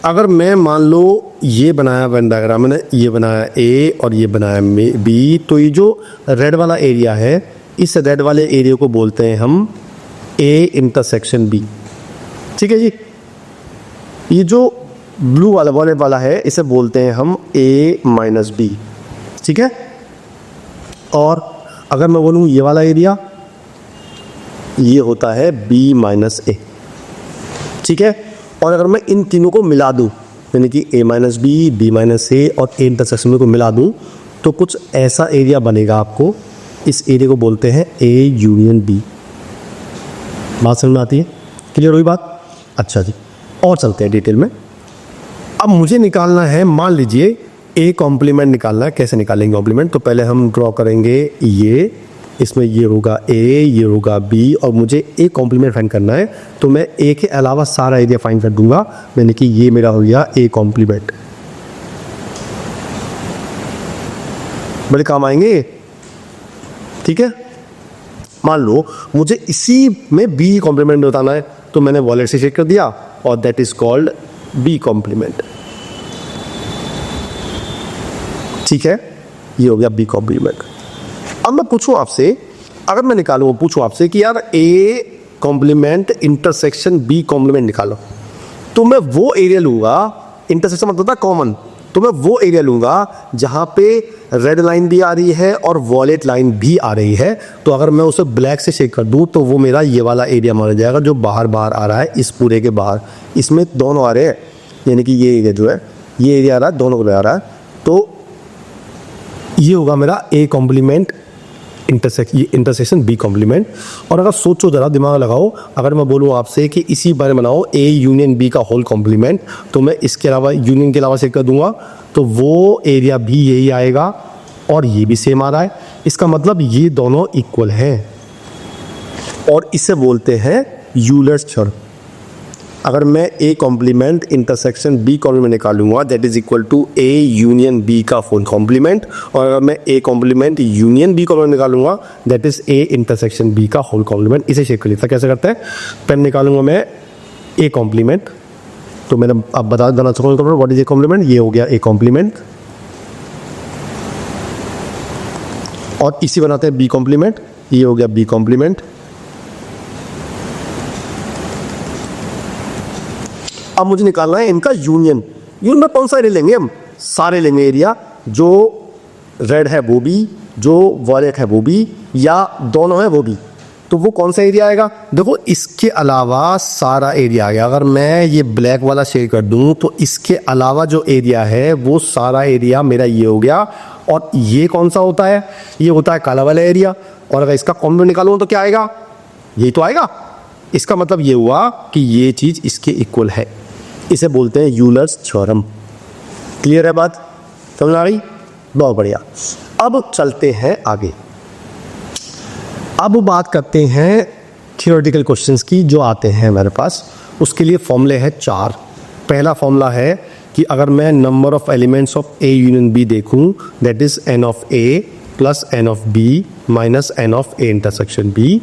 अगर मैं मान लो ये बनाया वेन डायग्राम, मैंने ये बनाया ए और ये बनाया बी, तो ये जो रेड वाला एरिया है इस रेड वाले एरिया को बोलते हैं हम ए इंटरसेक्शन बी, ठीक है जी। ये जो ब्लू वाला है इसे बोलते हैं हम ए माइनस बी, ठीक है। और अगर मैं बोलूँ ये वाला एरिया, ये होता है बी माइनस ए, ठीक है। और अगर मैं इन तीनों को मिला दूं, यानी कि ए माइनस बी माइनस ए और ए इंटरसेक्शन को मिला दूं, तो कुछ ऐसा एरिया बनेगा आपको। इस एरिया को बोलते हैं ए यूनियन बी। बात समझ में आती है, क्लियर हुई बात। अच्छा जी, और चलते हैं डिटेल में। अब मुझे निकालना है, मान लीजिए ए कॉम्प्लीमेंट निकालना है। कैसे निकालेंगे कॉम्प्लीमेंट, तो पहले हम ड्रॉ करेंगे ये, इसमें ये होगा ए, ये होगा बी, और मुझे ए कॉम्प्लीमेंट फाइंड करना है। तो मैं ए के अलावा सारा एरिया फाइंड कर दूंगा, यानी कि ये मेरा हो गया ए कॉम्प्लीमेंट। बड़े काम आएंगे, ठीक है। मान लो मुझे इसी में बी कॉम्प्लीमेंट बताना है, तो मैंने वॉलेट से चेक कर दिया और that is called B complement, ठीक है। ये हो गया बी कॉम्प्लीमेंट। अब मैं पूछूं आपसे, अगर मैं निकालूं, पूछूं आपसे कि यार A complement intersection B complement निकालो, तो मैं वो एरिया लूंगा, इंटरसेक्शन मतलब होता है कॉमन, तो मैं वो एरिया लूंगा जहां पे रेड लाइन भी आ रही है और वॉलेट लाइन भी आ रही है। तो अगर मैं उसे ब्लैक से शेक कर दूं तो वो मेरा ये वाला एरिया माना जाएगा जो बाहर बाहर आ रहा है, इस पूरे के बाहर। इसमें दोनों आ रहे हैं, यानी कि ये एरिया जो है, ये एरिया आ रहा है, दोनों को आ रहा है। तो ये होगा मेरा A complement intersection B complement. और अगर सोचो जरा, दिमाग लगाओ, अगर मैं बोलूँ आपसे कि इसी बारे में बनाओ ए यूनियन बी का होल कॉम्प्लीमेंट, तो मैं इसके अलावा यूनियन के अलावा चेक कर दूंगा तो वो एरिया भी यही आएगा और ये भी सेम आ रहा है। इसका मतलब ये दोनों इक्वल हैं और इसे बोलते हैं यूलर्स थ्योरम। अगर मैं A complement intersection B complement निकालूंगा that is equal to A union B का फुल कॉम्प्लीमेंट, और अगर मैं A complement union B complement निकालूंगा that is A intersection B का होल कॉम्प्लीमेंट। इसे चेक कर लेता कैसे करते हैं। पेन निकालूंगा मैं ए कॉम्प्लीमेंट, तो मैंने अब बता देना चाहूँगा व्हाट इज ए कॉम्प्लीमेंट। ये हो गया ए कॉम्प्लीमेंट, और इसी बनाते हैं बी कॉम्प्लीमेंट, ये हो गया बी कॉम्प्लीमेंट। अब मुझे निकालना है इनका यूनियन। यूनियन में कौन सा एरिया लेंगे हम, सारे लेंगे एरिया, जो रेड है वो भी, जो वॉलेट है वो भी, या दोनों है वो भी। तो वो कौन सा एरिया आएगा, देखो इसके अलावा सारा एरिया आ गया। अगर मैं ये ब्लैक वाला शेड कर दूं तो इसके अलावा जो एरिया है वो सारा एरिया मेरा ये हो गया। और ये कौन सा होता है, ये होता है काला वाला एरिया। और अगर इसका कॉम्प्लीमेंट निकालूं तो क्या आएगा, यही तो आएगा। इसका मतलब ये हुआ कि ये चीज इसके इक्वल है। इसे बोलते हैं यूलर्स थ्योरम। क्लियर है बात, समझ आ गई, बहुत बढ़िया। अब चलते हैं आगे। अब बात करते हैं थियोरेटिकल क्वेश्चंस की जो आते हैं मेरे पास। उसके लिए फॉर्मूले हैं 4। पहला फॉर्मूला है कि अगर मैं number of elements of A union B देखूं that is n of A plus n of B minus n of A intersection B.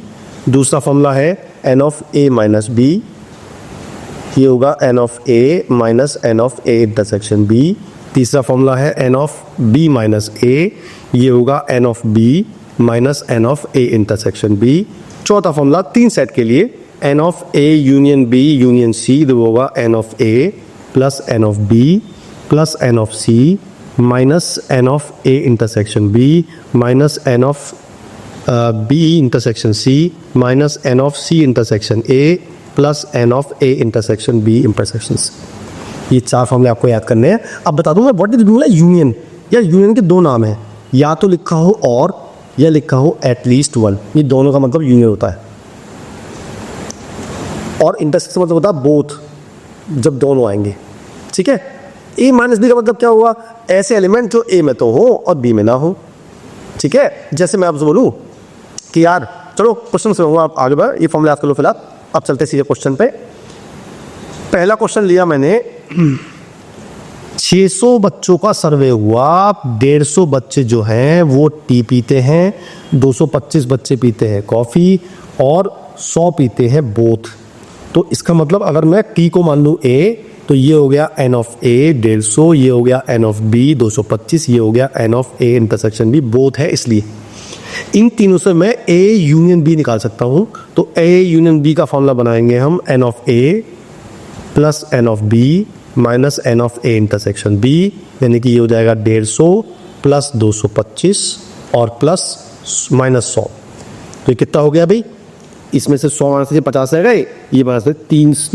दूसरा फॉर्मूला है n of A minus B, ये होगा n of A minus n of A intersection B. तीसरा formula है n of B minus A, ये होगा n of B minus n of A intersection B. चौथा formula 3 set के लिए n of A union B union C, तो होगा n of A plus n of B plus n of C minus n of A intersection B minus n of B intersection C minus n of C intersection A plus n of A intersection B intersection C. ये 4 फॉर्मूले आपको याद करने हैं। अब बता दूं मैं व्हाट इज रूल है यूनियन। या यूनियन के 2 नाम हैं, या तो लिखा हो और या लिखा हो एटलीस्ट वन, ये दोनों का मतलब यूनियन होता है। और इंटरसेक्शन मतलब होता है बोथ, जब दोनों आएंगे। ठीक है, ए माइनस बी का मतलब क्या हुआ, ऐसे एलिमेंट जो ए में तो हो और बी में ना हो। ठीक है, जैसे मैं आपसे बोलूं कि यार चलो क्वेश्चन सुनूंगा, आप आगे बढ़, ये फॉर्मूला याद कर लो फिलहाल। अब चलते सीधे क्वेश्चन पे। पहला क्वेश्चन लिया मैंने, 600 बच्चों का सर्वे हुआ, 150 बच्चे जो हैं वो टी पीते हैं, 225 बच्चे पीते हैं कॉफ़ी और 100 पीते हैं बोथ। तो इसका मतलब अगर मैं टी को मान लूँ ए, तो ये हो गया एन ऑफ ए 150, ये हो गया एन ऑफ बी 225, ये हो गया n of A intersection B both है। इसलिए इन तीनों से मैं ए यूनियन बी निकाल सकता हूँ। तो ए यूनियन बी का फॉर्मूला बनाएंगे हम, n of A plus n of B minus n of A intersection B, यानी कि ये हो जाएगा 150 प्लस 225 और प्लस माइनस 100। तो ये कितना हो गया भाई, इसमें से 100 माइनस से 50 आ गए, ये माइनस से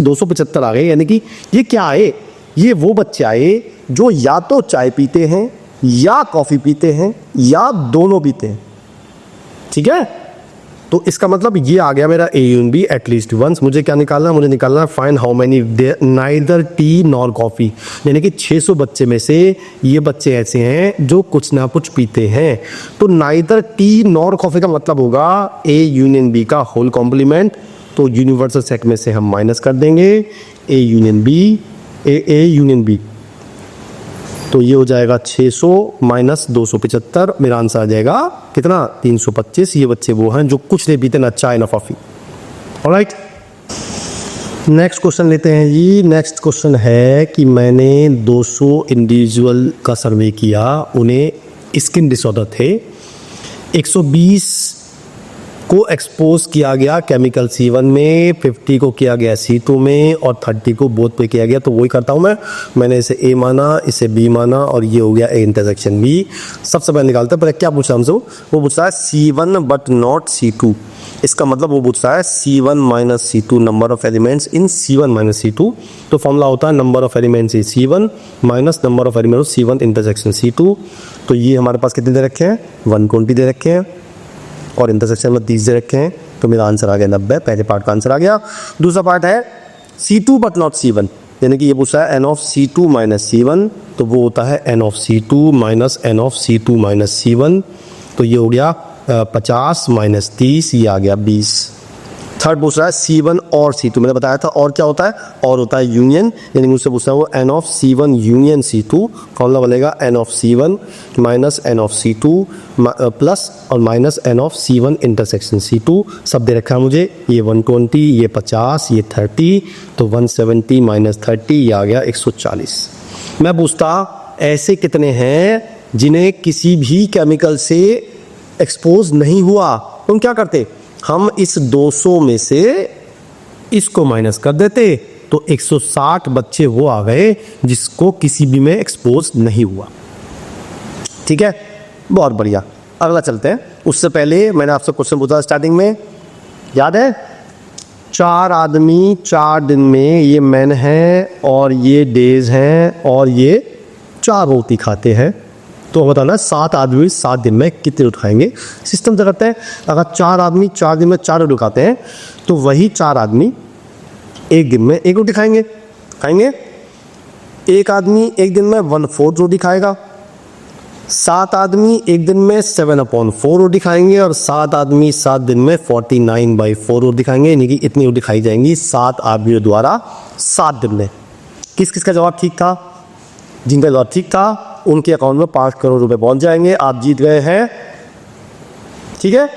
275 आ गए। यानी कि ये क्या आए, ये वो बच्चे आए जो या तो चाय पीते हैं या कॉफ़ी पीते हैं या दोनों पीते हैं। ठीक है, तो इसका मतलब ये आ गया मेरा A union B at least once. मुझे क्या निकालना है, मुझे निकालना है find how many neither tea nor coffee, यानी कि 600 बच्चे में से ये बच्चे ऐसे हैं जो कुछ ना कुछ पीते हैं। तो नाइदर टी नॉर कॉफ़ी का मतलब होगा ए यूनियन बी का होल कॉम्प्लीमेंट। तो यूनिवर्सल सेट में से हम माइनस कर देंगे A union B, A union B, तो ये हो जाएगा 600 माइनस 275, मेरा आंसर आ जाएगा कितना, 325। ये बच्चे वो हैं जो कुछ नहीं पीते, ना चाय ना कॉफ़ी। ऑलराइट, नेक्स्ट क्वेश्चन लेते हैं जी। नेक्स्ट क्वेश्चन है कि मैंने 200 इंडिविजुअल का सर्वे किया, उन्हें स्किन डिसऑर्डर थे, 120 को एक्सपोज किया गया केमिकल C1 में, 50 को किया गया C2 में और 30 को बोथ पे किया गया। तो वही करता हूँ मैंने इसे A माना, इसे B माना और ये हो गया A इंटरसेक्शन B। सबसे पहले निकालते हैं, पहले क्या पूछा हमसे, वो पूछता है C1 बट नॉट C2। इसका मतलब वो पूछता है C1 minus C2 number of elements in C1 minus C2। तो फॉर्मूला होता है number of elements in C1 minus number of elements C1 intersection C2। तो ये हमारे पास कितने दे रखे हैं, 120 दे रखे हैं और इंटरसेक्शन में 30 दे रखे हैं। तो मेरा आंसर आ गया 90, पहले पार्ट का आंसर आ गया। दूसरा पार्ट है C2 बट नॉट C1, यानी कि ये पूछा है n of C2 minus C1, तो वो होता है n of C2 minus n of C2 minus C1। तो ये हो गया 50 माइनस 30, ये आ गया 20। थर्ड पूछ रहा है C1 और C2, मैंने बताया था और क्या होता है, और होता है यूनियन, यानी मुझसे पूछता है वो n of C1 union C2। Formula बनेगा n of C1 minus n of C2 plus और minus n of C1 intersection C2। सब दे रखा है मुझे, ये 120, ये 50, ये 30, तो 170 माइनस 30, ये आ गया 140। मैं पूछता ऐसे कितने हैं जिन्हें किसी भी केमिकल से एक्सपोज नहीं हुआ, तुम क्या करते, हम इस 200 में से इसको माइनस कर देते, तो 160 बच्चे वो आ गए जिसको किसी भी में एक्सपोज नहीं हुआ। ठीक है, बहुत बढ़िया। अगला चलते हैं। उससे पहले मैंने आपसे क्वेश्चन पूछा स्टार्टिंग में, याद है, 4 आदमी 4 दिन में, ये मैन है और ये डेज हैं और ये 4 रोटी खाते हैं। तो बताना 7 आदमी 7 दिन में कितने रोटी खाएंगे। सिस्टम से करते हैं, अगर 4 आदमी 4 दिन में 4 रोटी खाते हैं तो वही 4 आदमी एक दिन में 1 रोटी खाएंगे। एक आदमी एक दिन में 1/4 रोटी खाएगा। 7 आदमी एक दिन में 7/4 रोटी खाएंगे और 7 आदमी 7 दिन में 49/4 रोटी खाएंगे, यानी कि इतनी रोटी खाई जाएंगी 7 आदमियों द्वारा 7 दिन में। किस किस का जवाब ठीक था, जिनका जवाब ठीक था उनके अकाउंट में 5 करोड़ रुपए पहुंच जाएंगे, आप जीत गए हैं। ठीक है,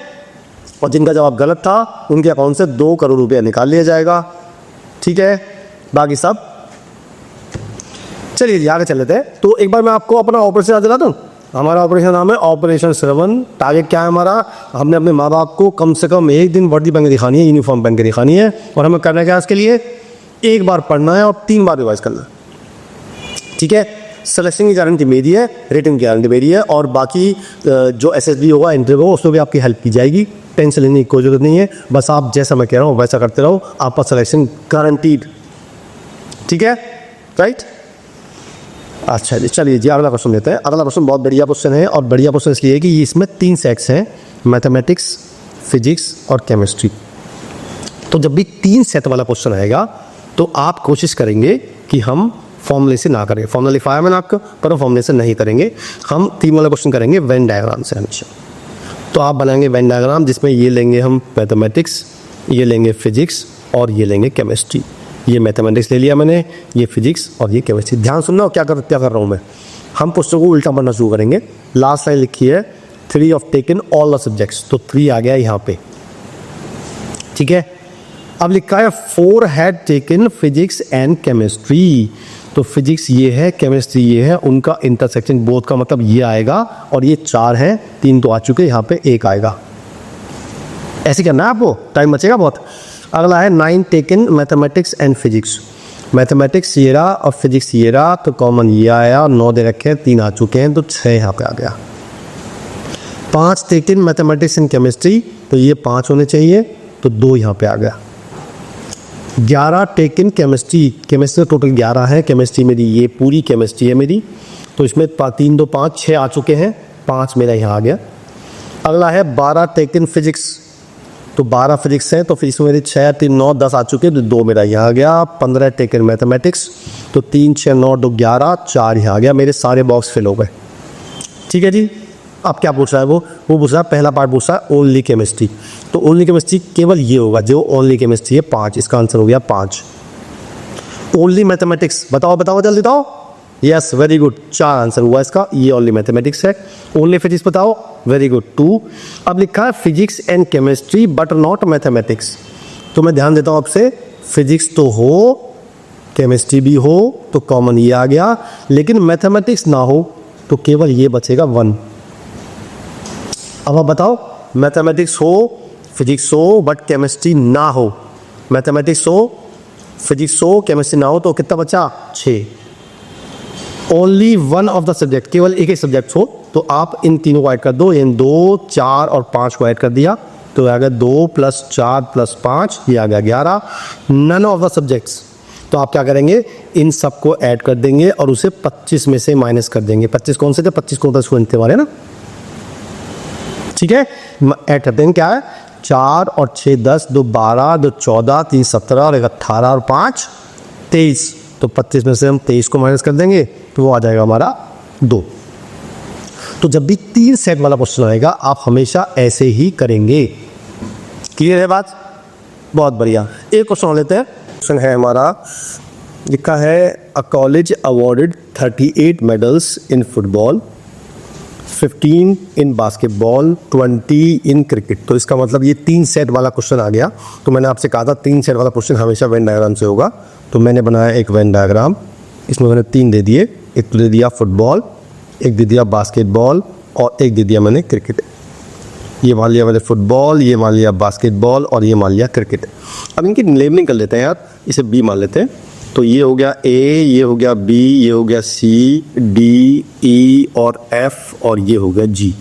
और जिनका जवाब गलत था उनके अकाउंट से 2 करोड़ रुपया निकाल लिया जाएगा। ठीक है, बाकी सब चलिए आगे चल लेते हैं। तो एक बार मैं आपको अपना ऑपरेशन याद दिला दूं। हमारा ऑपरेशन नाम है ऑपरेशन श्रवण। टारगेट क्या है हमारा, हमने अपने माँ बाप को कम से कम एक दिन वर्दी पहन के दिखानी है, यूनिफॉर्म पहन के दिखानी है, और हमें करना क्या है इसके लिए, एक बार पढ़ना है और 3 बार रिवाइज करना है। ठीक है, सिलेक्शन की गारंटी मेरी है, रेटिंग की गारंटी मेरी है, और बाकी जो SSB होगा, इंटरव्यू होगा, उसमें भी आपकी हेल्प की जाएगी। टेंशन लेने की कोई जरूरत नहीं है, बस आप जैसा मैं कह रहा हूँ वैसा करते रहो, आपका सिलेक्शन गारंटीड। ठीक है, राइट। अच्छा जी, चलिए जी अगला क्वेश्चन लेते हैं। अगला क्वेश्चन बहुत बढ़िया क्वेश्चन है, और बढ़िया क्वेश्चन इसलिए है कि इसमें 3 सेट्स हैं, मैथमेटिक्स, फिजिक्स और केमिस्ट्री। तो जब भी 3 सेट वाला क्वेश्चन आएगा तो आप कोशिश करेंगे कि हम फॉर्मूले से ना करें। फॉर्मूला लिखाया मैंने आपको, पर फॉर्मूले से नहीं करेंगे। हम 3 वाला क्वेश्चन करेंगे वेन डायग्राम से हमेशा। तो आप बनाएंगे वेन डायग्राम, जिसमें ये लेंगे हम मैथमेटिक्स, ये लेंगे फिजिक्स और ये लेंगे केमिस्ट्री। ये मैथमेटिक्स ले लिया मैंने, ये फिजिक्स और ये केमिस्ट्री। ध्यान सुनना क्या कर रहा हूँ मैं। हम क्वेश्चन को उल्टा पढ़ना शुरू करेंगे। लास्ट लाइन लिखी है 3 of taken all the subjects, तो 3 आ गया यहाँ पे। ठीक है, अब लिखा है 4 had taken physics and chemistry. तो फिजिक्स ये है, केमिस्ट्री ये है, उनका इंटरसेक्शन बोथ का मतलब ये आएगा, और ये 4 हैं, 3 तो आ चुके, यहाँ पे 1 आएगा। ऐसे करना है आपको, टाइम बचेगा बहुत। अगला है 9 taken mathematics and physics. Mathematics ये रहा और फिजिक्स ये रहा, तो कॉमन ये आया, 9 दे रखे हैं, 3 आ चुके हैं, तो 6 यहाँ पे आ गया। 5 टेकन मैथमेटिक्स एंड केमिस्ट्री, तो ये 5 होने चाहिए, तो 2 यहाँ पे आ गया। 11 टेकन केमिस्ट्री, केमिस्ट्री टोटल 11 है, केमिस्ट्री मेरी ये पूरी केमिस्ट्री है मेरी, तो इसमें 3 2 5 6 आ चुके हैं, 5 मेरा यहाँ आ गया। अगला है 12 टेकन फिजिक्स, तो 12 फिजिक्स है, तो फिर इसमें मेरी 6 3 9 10 आ चुके हैं, तो 2 मेरा यहाँ आ गया। 15 टेकन मैथमेटिक्स, तो 3 6 9 2 11, 4 यहाँ आ गया। मेरे सारे बॉक्स फिल हो गए। ठीक है जी, अब क्या पूछ रहा है वो पूछ रहा है, पहला पार्ट पूछ रहा है ओनली केमिस्ट्री। तो ओनली केमिस्ट्री केवल ये होगा जो ओनली केमिस्ट्री है, 5, इसका आंसर हो गया 5। ओनली मैथमेटिक्स, बताओ जल्दी बताओ। यस, वेरी गुड, 4 आंसर हुआ इसका, ये ओनली मैथमेटिक्स है। ओनली फिजिक्स बताओ, वेरी गुड, 2। अब लिखा है physics and chemistry but not mathematics. तो मैं ध्यान देता हूँ आपसे, फिजिक्स तो हो, केमिस्ट्री भी हो, तो कॉमन ये आ गया, लेकिन मैथमेटिक्स ना हो तो केवल ये बचेगा 1। अब आप बताओ, मैथमेटिक्स हो, फिजिक्स हो, बट केमिस्ट्री ना हो, मैथमेटिक्स हो, फिजिक्स हो, केमिस्ट्री ना हो, तो कितना बचा, 6। ओनली 1 ऑफ द सब्जेक्ट, केवल एक ही सब्जेक्ट हो, तो आप इन तीनों को ऐड कर दो, इन 2 4 और 5 को ऐड कर दिया, तो आ गया 2 + 4 + 5, ये आ गया 11। नन ऑफ द सब्जेक्ट्स, तो आप क्या करेंगे, इन सबको ऐड कर देंगे और उसे 25 में से माइनस कर देंगे। 25 कौन से थे, 25 को 10 को वाले ना। ठीक है, ऐड करते हैं, क्या है, 4 और 6 10, 2 12, 2 14, 3 17 और 1 18 और 5 23, तो 25 में से हम 23 को माइनस कर देंगे, तो वो आ जाएगा हमारा 2। तो जब भी 3 सेट वाला क्वेश्चन आएगा आप हमेशा ऐसे ही करेंगे। क्लियर है बात, बहुत बढ़िया। एक क्वेश्चन लेते हैं। क्वेश्चन है हमारा, लिखा है a college awarded 38 medals in football, 15 in basketball, 20 in cricket. तो इसका मतलब ये 3 सेट वाला क्वेश्चन आ गया। तो मैंने आपसे कहा था 3 सेट वाला क्वेश्चन हमेशा वेन डायग्राम से होगा, तो मैंने बनाया एक वेन डायग्राम। इसमें मैंने 3 दे दिए, एक तो दे दिया फुटबॉल, एक दे दिया बास्केटबॉल और एक दे दिया मैंने क्रिकेट। ये मान लिया मैंने फुटबॉल, ये मान लिया बास्केटबॉल और ये मान लिया क्रिकेट। अब इनकी लेबलिंग कर लेते हैं यार, इसे बी मान लेते हैं। तो ये हो गया ए, ये हो गया बी, ये हो गया सी, डी, ई और एफ और ये हो गया जी।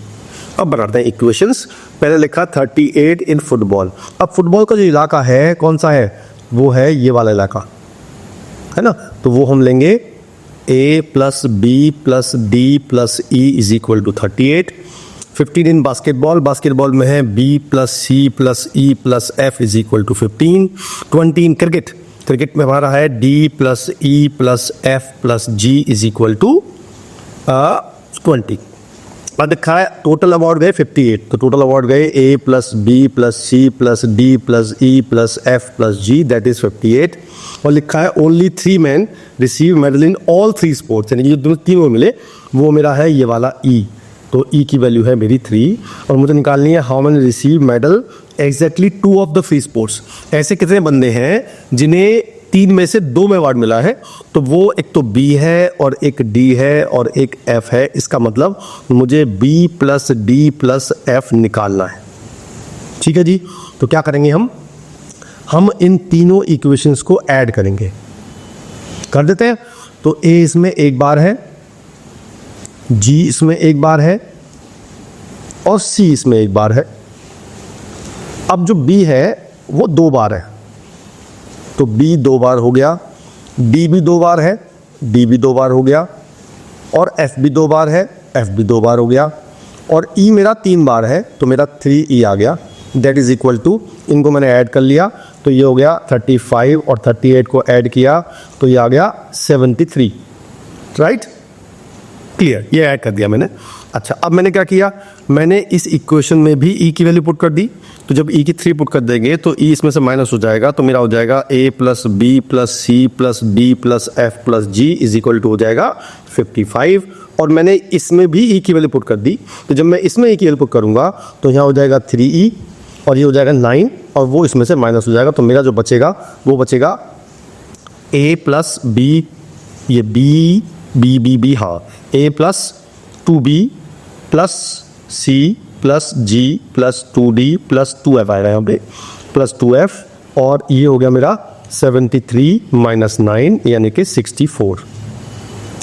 अब बनाते हैं इक्वेशंस। पहले लिखा 38 इन फुटबॉल। अब फुटबॉल का जो इलाका है कौन सा है, वो है ये वाला इलाका, है ना। तो वो हम लेंगे a + b + d + e = 38। 15 in basketball, basketball में है b + c + e + f = 15। 20 in cricket, cricket में हमारा है d + e + f + g = 20। अब देखा है टोटल अवार्ड गए 58, तो टोटल अवार्ड गए a + b + c + d + e + f + g, that is 58। और लिखा है only 3 men receive medal in all 3 sports, यानी कि जो दोनों तीनों मिले वो मेरा है ये वाला E। तो E की वैल्यू है मेरी 3 और मुझे निकालनी है how many receive medal exactly 2 of the 3 sports. ऐसे कितने बंदे हैं जिन्हें तीन में से दो में अवार्ड मिला है, तो वो एक तो बी है और एक डी है और एक एफ है। इसका मतलब मुझे B plus D plus F निकालना है। ठीक है जी, तो क्या करेंगे हम इन तीनों इक्वेशंस को ऐड करेंगे, कर देते हैं। तो ए इसमें एक बार है, जी इसमें एक बार है और सी इसमें एक बार है। अब जो बी है वो दो बार है, तो बी दो बार हो गया, डी भी दो बार है, डी भी दो बार हो गया, और एफ भी दो बार है, एफ भी दो बार हो गया, और ई मेरा तीन बार है, तो मेरा 3E आ गया। दैट इज इक्वल टू, इनको मैंने ऐड कर लिया तो ये हो गया 35 और 38 को ऐड किया तो ये आ गया 73। राइट, क्लियर, ये ऐड कर दिया मैंने। अच्छा, अब मैंने क्या किया, मैंने इस इक्वेशन में भी ई की वैल्यू पुट कर दी। तो जब ई की 3 पुट कर देंगे तो ई इसमें से माइनस हो जाएगा, तो मेरा हो जाएगा A plus B plus C plus D plus F plus G is equal to हो जाएगा 55। और मैंने इसमें भी ई की वैल्यू पुट कर दी, तो जब मैं इसमें ई की वैल्यू पुट करूंगा तो यहाँ हो जाएगा 3E और ये हो जाएगा 9 और वो इसमें से माइनस हो जाएगा। तो मेरा जो बचेगा वो बचेगा ए प्लस बी, ये बी बी बी बी, हाँ, A plus 2B plus C plus G plus 2D plus 2F आएगा यहाँ पे, प्लस 2F, और ये हो गया मेरा 73 माइनस 9 यानी कि 64।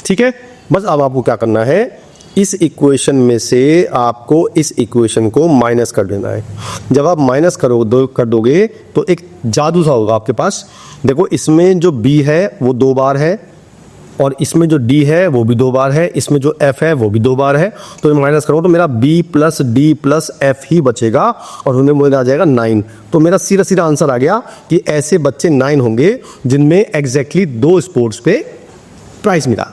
ठीक है, बस अब आपको क्या करना है, इस इक्वेशन में से आपको इस इक्वेशन को माइनस कर देना है। जब आप माइनस कर दोगे तो एक जादू सा होगा आपके पास। देखो, इसमें जो b है वो दो बार है, और इसमें जो d है वो भी दो बार है, इसमें जो f है वो भी दो बार है। तो माइनस करो तो मेरा b plus D plus F ही बचेगा और उन्हें मुझे आ जाएगा 9। तो मेरा सीधा सीधा आंसर आ गया कि ऐसे बच्चे 9 होंगे जिनमें एग्जैक्टली 2 स्पोर्ट्स पे प्राइज मिला।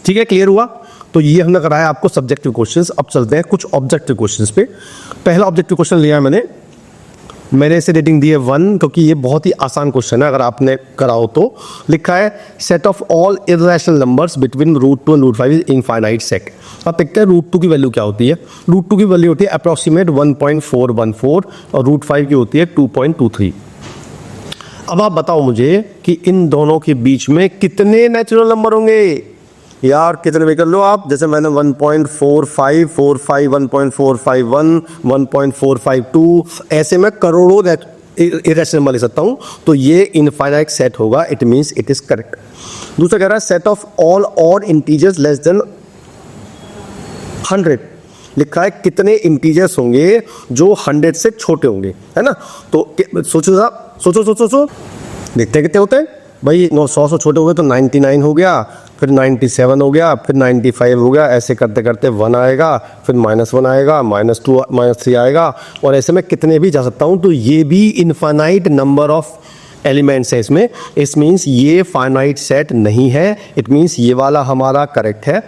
ठीक है, क्लियर हुआ। तो ये हमने कराया आपको सब्जेक्टिव क्वेश्चंस। अब चलते हैं कुछ ऑब्जेक्टिव क्वेश्चंस पे। पहला ऑब्जेक्टिव क्वेश्चन लिया है मैंने इसे रेटिंग दी है 1, क्योंकि ये बहुत ही आसान क्वेश्चन है अगर आपने कराओ तो। लिखा है set of all irrational numbers between √2 and √5 is infinite set. अब देखते हैं √2 की वैल्यू क्या होती है। √2 की वैल्यू होती है अप्रॉक्सीमेट 1.414 और √5 की होती है 2.23। अब आप बताओ मुझे कि इन दोनों के बीच में कितने नेचुरल नंबर होंगे। यार कितने भी कर लो आप, जैसे मैंने 1.4545, 1.451, 1.452, ऐसे में करोड़ों इरेशनल नंबर ले सकता हूं। तो ये इनफाइनाइट सेट होगा, it means it is correct. दूसरा कह रहा है set of all odd integers less than 100। लिखा है कितने इंटीजर्स होंगे जो 100 से छोटे होंगे, है ना। तो सोचो साहब, सोचो देखते हैं कितने होते हैं भाई। 100 से छोटे हो गए तो 99 हो गया, फिर 97 हो गया, फिर 95 हो गया, ऐसे करते करते 1 आएगा, फिर -1 आएगा, -2 -3 आएगा, और ऐसे में कितने भी जा सकता हूं। तो ये भी इनफाइनाइट नंबर ऑफ एलिमेंट्स है इसमें। इट मीन्स ये फाइनाइट सेट नहीं है। इट मीन्स ये वाला हमारा करेक्ट है,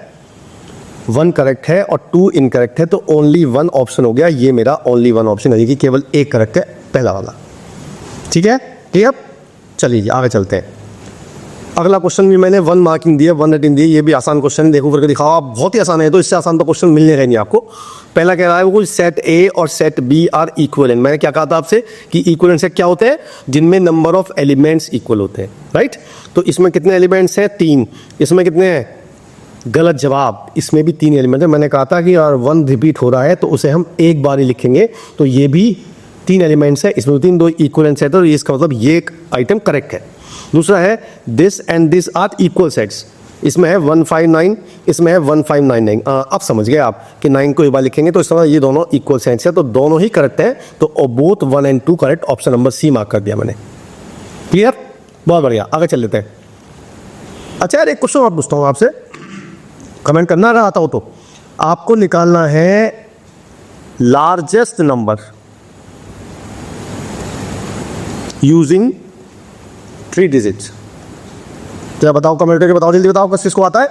1 करेक्ट है और 2 इनकरेक्ट है। तो ओनली 1 ऑप्शन हो गया, ये मेरा ओनली 1 ऑप्शन है कि केवल एक करेक्ट है, पहला वाला। ठीक है, क्लियर। चलिए आगे चलते हैं। अगला क्वेश्चन भी मैंने 1 मार्किंग दी है, 1 रेटिंग दी है। ये भी आसान क्वेश्चन है, देखो करके दिखाओ आप। बहुत ही आसान है, तो इससे आसान तो क्वेश्चन मिलने नहीं आपको। पहला कह रहा है वो सेट ए और सेट बी आर इक्वलेंट। मैंने क्या कहा था आपसे कि इक्वलेंट सेट क्या होते हैं, जिनमें नंबर ऑफ एलिमेंट्स इक्वल होते हैं, राइट। तो इसमें कितने एलिमेंट्स हैं, 3। इसमें कितने हैं, गलत जवाब, इसमें भी 3 एलिमेंट है। मैंने कहा था कि अगर 1 रिपीट हो रहा है तो उसे हम एक बार ही लिखेंगे। तो ये भी 3 एलिमेंट्स है, इसमें 3 दो इक्वलेंट सेट है, तो इसका मतलब ये एक आइटम करेक्ट है। दूसरा है this and this are equal sets. इसमें है 159, इसमें है 1599। अब समझ गए आप कि 9 को एक बार लिखेंगे तो इस तरह ये दोनों इक्वल सेट्स है, तो दोनों ही करेक्ट है। तो both 1 and 2 correct, option number C mark कर दिया मैंने। क्लियर, बहुत बढ़िया, आगे चल लेते हैं। अच्छा यार, एक क्वेश्चन और पूछता हूँ आपसे, कमेंट करना अगर आता हो तो। आपको निकालना है लार्जेस्ट नंबर यूजिंग 3 डिजिट्स। क्या बताओ, कमेंट करके बताओ, जल्दी बताओ किसको आता है।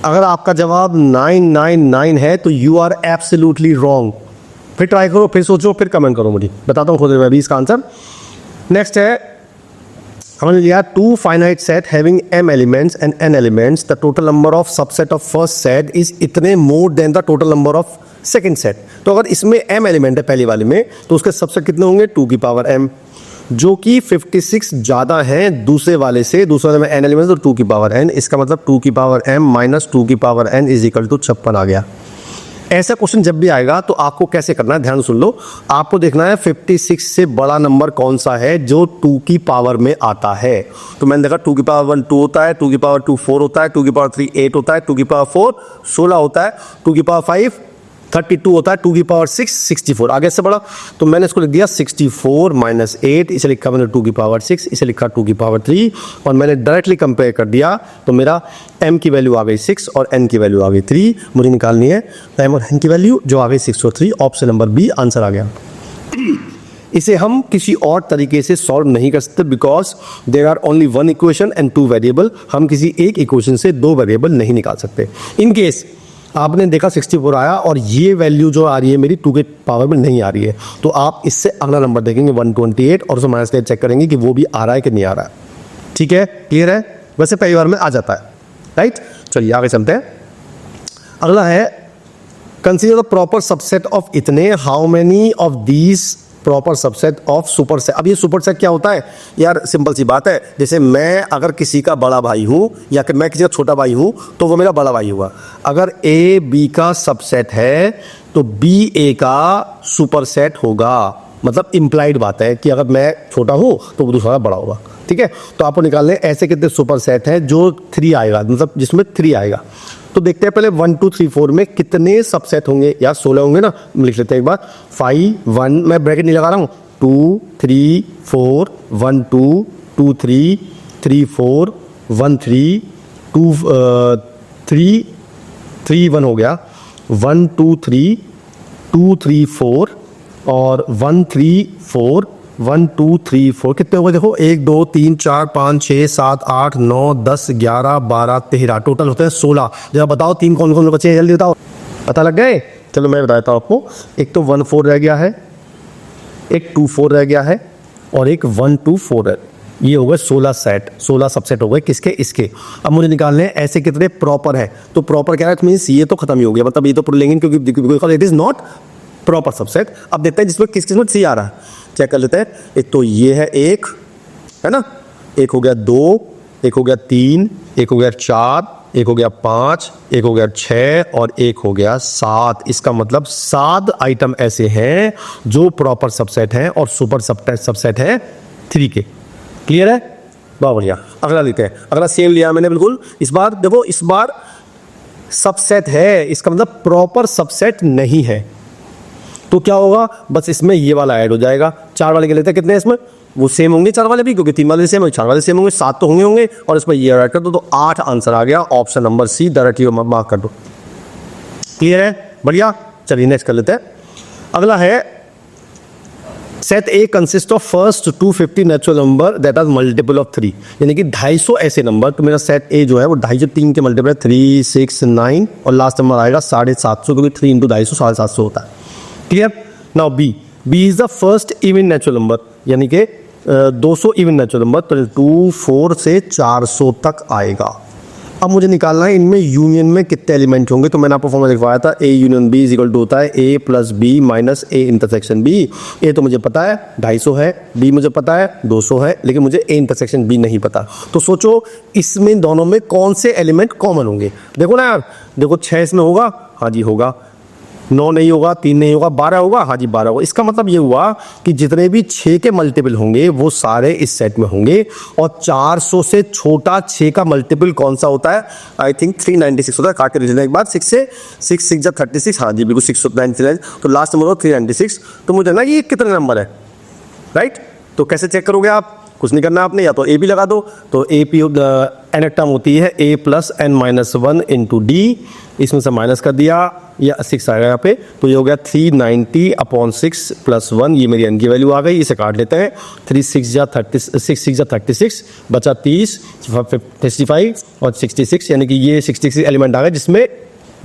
अगर आपका जवाब 999 है तो यू आर एब्सोल्युटली रॉन्ग। फिर ट्राई करो, फिर सोचो, फिर कमेंट करो, मुझे बताता हूँ खुद मैं भी इसका आंसर। नेक्स्ट है, हमने लिया 2 finite set having m elements and n elements. The total number of subset of first set is इतने more than the total number of second set. तो अगर इसमें m एलिमेंट है पहली वाले में, तो उसके सबसेट कितने होंगे, 2 की पावर m। जो कि 56 ज़्यादा है दूसरे वाले से। दूसरे वाले में n एलिमेंट्स तो 2 की पावर n, इसका मतलब 2 की पावर m माइनस 2 की power n is equal to 56 आ गया। ऐसा क्वेश्चन जब भी आएगा तो आपको कैसे करना है, ध्यान सुन लो। आपको देखना है 56 से बड़ा नंबर कौन सा है जो 2 की पावर में आता है। तो मैंने देखा 2 की पावर 1 2 होता है, 2 की पावर 2 4 होता है, 2 की पावर 3 8 होता है, 2 की पावर 4 16 होता है, 2 की पावर 5 32 होता है, 2 की पावर 6 64। आगे से बड़ा तो मैंने इसको लिख दिया 64 माइनस 8, इसे लिखा मैंने 2 की पावर 6, इसे लिखा 2 की पावर 3 और मैंने डायरेक्टली कंपेयर कर दिया तो मेरा m की वैल्यू आ गई 6 और n की वैल्यू आ गई 3। मुझे निकालनी है m और n की वैल्यू जो आ गई 6 और 3। ऑप्शन नंबर बी आंसर आ गया। इसे हम किसी और तरीके से सॉल्व नहीं कर सकते because there are only one equation and 2 variable. हम किसी एक इक्वेशन से 2 वेरिएबल नहीं निकाल सकते। इन केस आपने देखा 64 आया और ये वैल्यू जो आ रही है मेरी 2 के पावर में नहीं आ रही है, तो आप इससे अगला नंबर देखेंगे 128 और उसे माइनस करके चेक करेंगे कि वो भी आ रहा है कि नहीं आ रहा है। ठीक है, क्लियर है? वैसे पहली बार में आ जाता है, राइट। चलिए आगे चलते हैं। अगला है consider the proper subset of इतने, how many of these proper subset of super set. अब ये सुपर सेट क्या होता है यार, सिंपल सी बात है। जैसे मैं अगर किसी का बड़ा भाई हूं या कि मैं किसी का छोटा भाई हूं तो वो मेरा बड़ा भाई हुआ। अगर ए बी का सबसेट है तो बी ए का सुपर सेट होगा। मतलब इंप्लाइड बात है कि अगर मैं छोटा हूं तो वो दूसरा बड़ा होगा। ठीक है, तो आपको निकालने ऐसे कितने सुपर सेट हैं जो 3 आएगा, मतलब जिसमें 3 आएगा। तो देखते हैं पहले 1 2 3 4 में कितने सबसेट होंगे। यार 16 होंगे ना, लिख लेते हैं एक बार। 5 1, मैं ब्रैकेट नहीं लगा रहा हूँ, 2 3 4 1 2 2 3 3 4 1 3 2 3 3 1 हो गया, 1 2 3 2 3 4 और 1 3 4 1 2 3 4 कितने हो गए देखो, 1 2 3 4 5 6 7 8 9 10 11 12 13 टोटल होते हैं 16। जरा बताओ 3 कौन कौन बचे हैं, जल्दी बताओ। पता लग गए? चलो मैं बताता हूँ आपको। एक तो 1 4 रह गया है, एक 2 4 रह गया है और एक 1 2 4 है। ये हो गए 16 सेट, 16 सबसेट हो गए किसके, इसके। अब मुझे निकालने हैं ऐसे कितने प्रॉपर है। तो प्रॉपर क्या है, मीन्स ये तो खत्म ही हो गया, मतलब ये तो लेंगे क्योंकि it is not proper subset. अब देखते हैं जिसमें किस किस में सी आ रहा है, चेक कर लेते हैं। एक तो ये है, एक है ना, एक हो गया 2, एक हो गया 3, एक हो गया 4, एक हो गया 5, एक हो गया 6 और एक हो गया 7। इसका मतलब 7 आइटम ऐसे हैं जो प्रॉपर सबसेट हैं और सुपर सबसेट है 3 के। क्लियर है? बहुत बढ़िया। अगला लेते हैं। अगला सेम लिया मैंने बिल्कुल। इस बार देखो, इस बार सबसेट है, इसका मतलब प्रॉपर सबसेट नहीं है। तो क्या होगा, बस इसमें ये वाला ऐड हो जाएगा। 4 वाले के लेते हैं, कितने इसमें वो सेम होंगे 4 वाले भी, क्योंकि 3 वाले सेम होंगे, 4 वाले सेम होंगे, 7 तो होंगे और इसमें ये ऐड कर दो तो 8 आंसर आ गया। Option number C directly mark कर दो। क्लियर है? बढ़िया। चलिए नेक्स्ट कर लेते हैं। अगला है set A consist of first 250 natural number that are multiple of 3, यानी कि 250 ऐसे नंबर। तो मेरा सेट ए जो है वो 250 3 के मल्टीपल है, 3 6 9 और लास्ट नंबर आएगा 750, क्योंकि 3 × 250 750 होता है। Clear? Now B is the first even natural number, यानी कि 200 इवन नेचुरल नंबर, तो 2 4 से 400 तक आएगा। अब मुझे निकालना है इनमें यूनियन में कितने एलिमेंट होंगे। तो मैंने आपको फॉर्मूला लिखवाया था, A union B is equal to होता है A plus B minus A intersection B. ए तो मुझे पता है 250 है, बी मुझे पता है 200 है, लेकिन मुझे ए इंटरसेक्शन बी नहीं पता। तो सोचो इसमें दोनों में कौन से एलिमेंट कॉमन होंगे। देखो ना यार, देखो 6 इसमें होगा, हाँ जी होगा, 9 नहीं होगा, 3 नहीं होगा, 12 होगा, हाँ जी 12 होगा। इसका मतलब ये हुआ कि जितने भी 6 के मल्टीपल होंगे वो सारे इस सेट में होंगे। और 400 से छोटा 6 का मल्टीपल कौन सा होता है, आई थिंक 396 होता है। काट के लिखना एक बार, 6 से 6 6 जब 36, हाँ जी बिल्कुल 699, तो लास्ट नंबर हो 396। तो मुझे ना ये कितने नंबर है, राइट। तो कैसे चेक करोगे आप, कुछ नहीं करना आपने, या तो ए बी लगा दो। तो ए पी एन एक टर्म होती है a plus n minus 1 into D, इसमें से माइनस कर दिया, या 6 आएगा यहाँ पे, तो ये हो गया 390 अपॉन 6 प्लस 1, ये मेरी n की वैल्यू आ गई। इसे काट लेते हैं, 3 6 जा 36 बचा 30 55 और 66, यानी कि ये 66 एलिमेंट आ गए जिसमें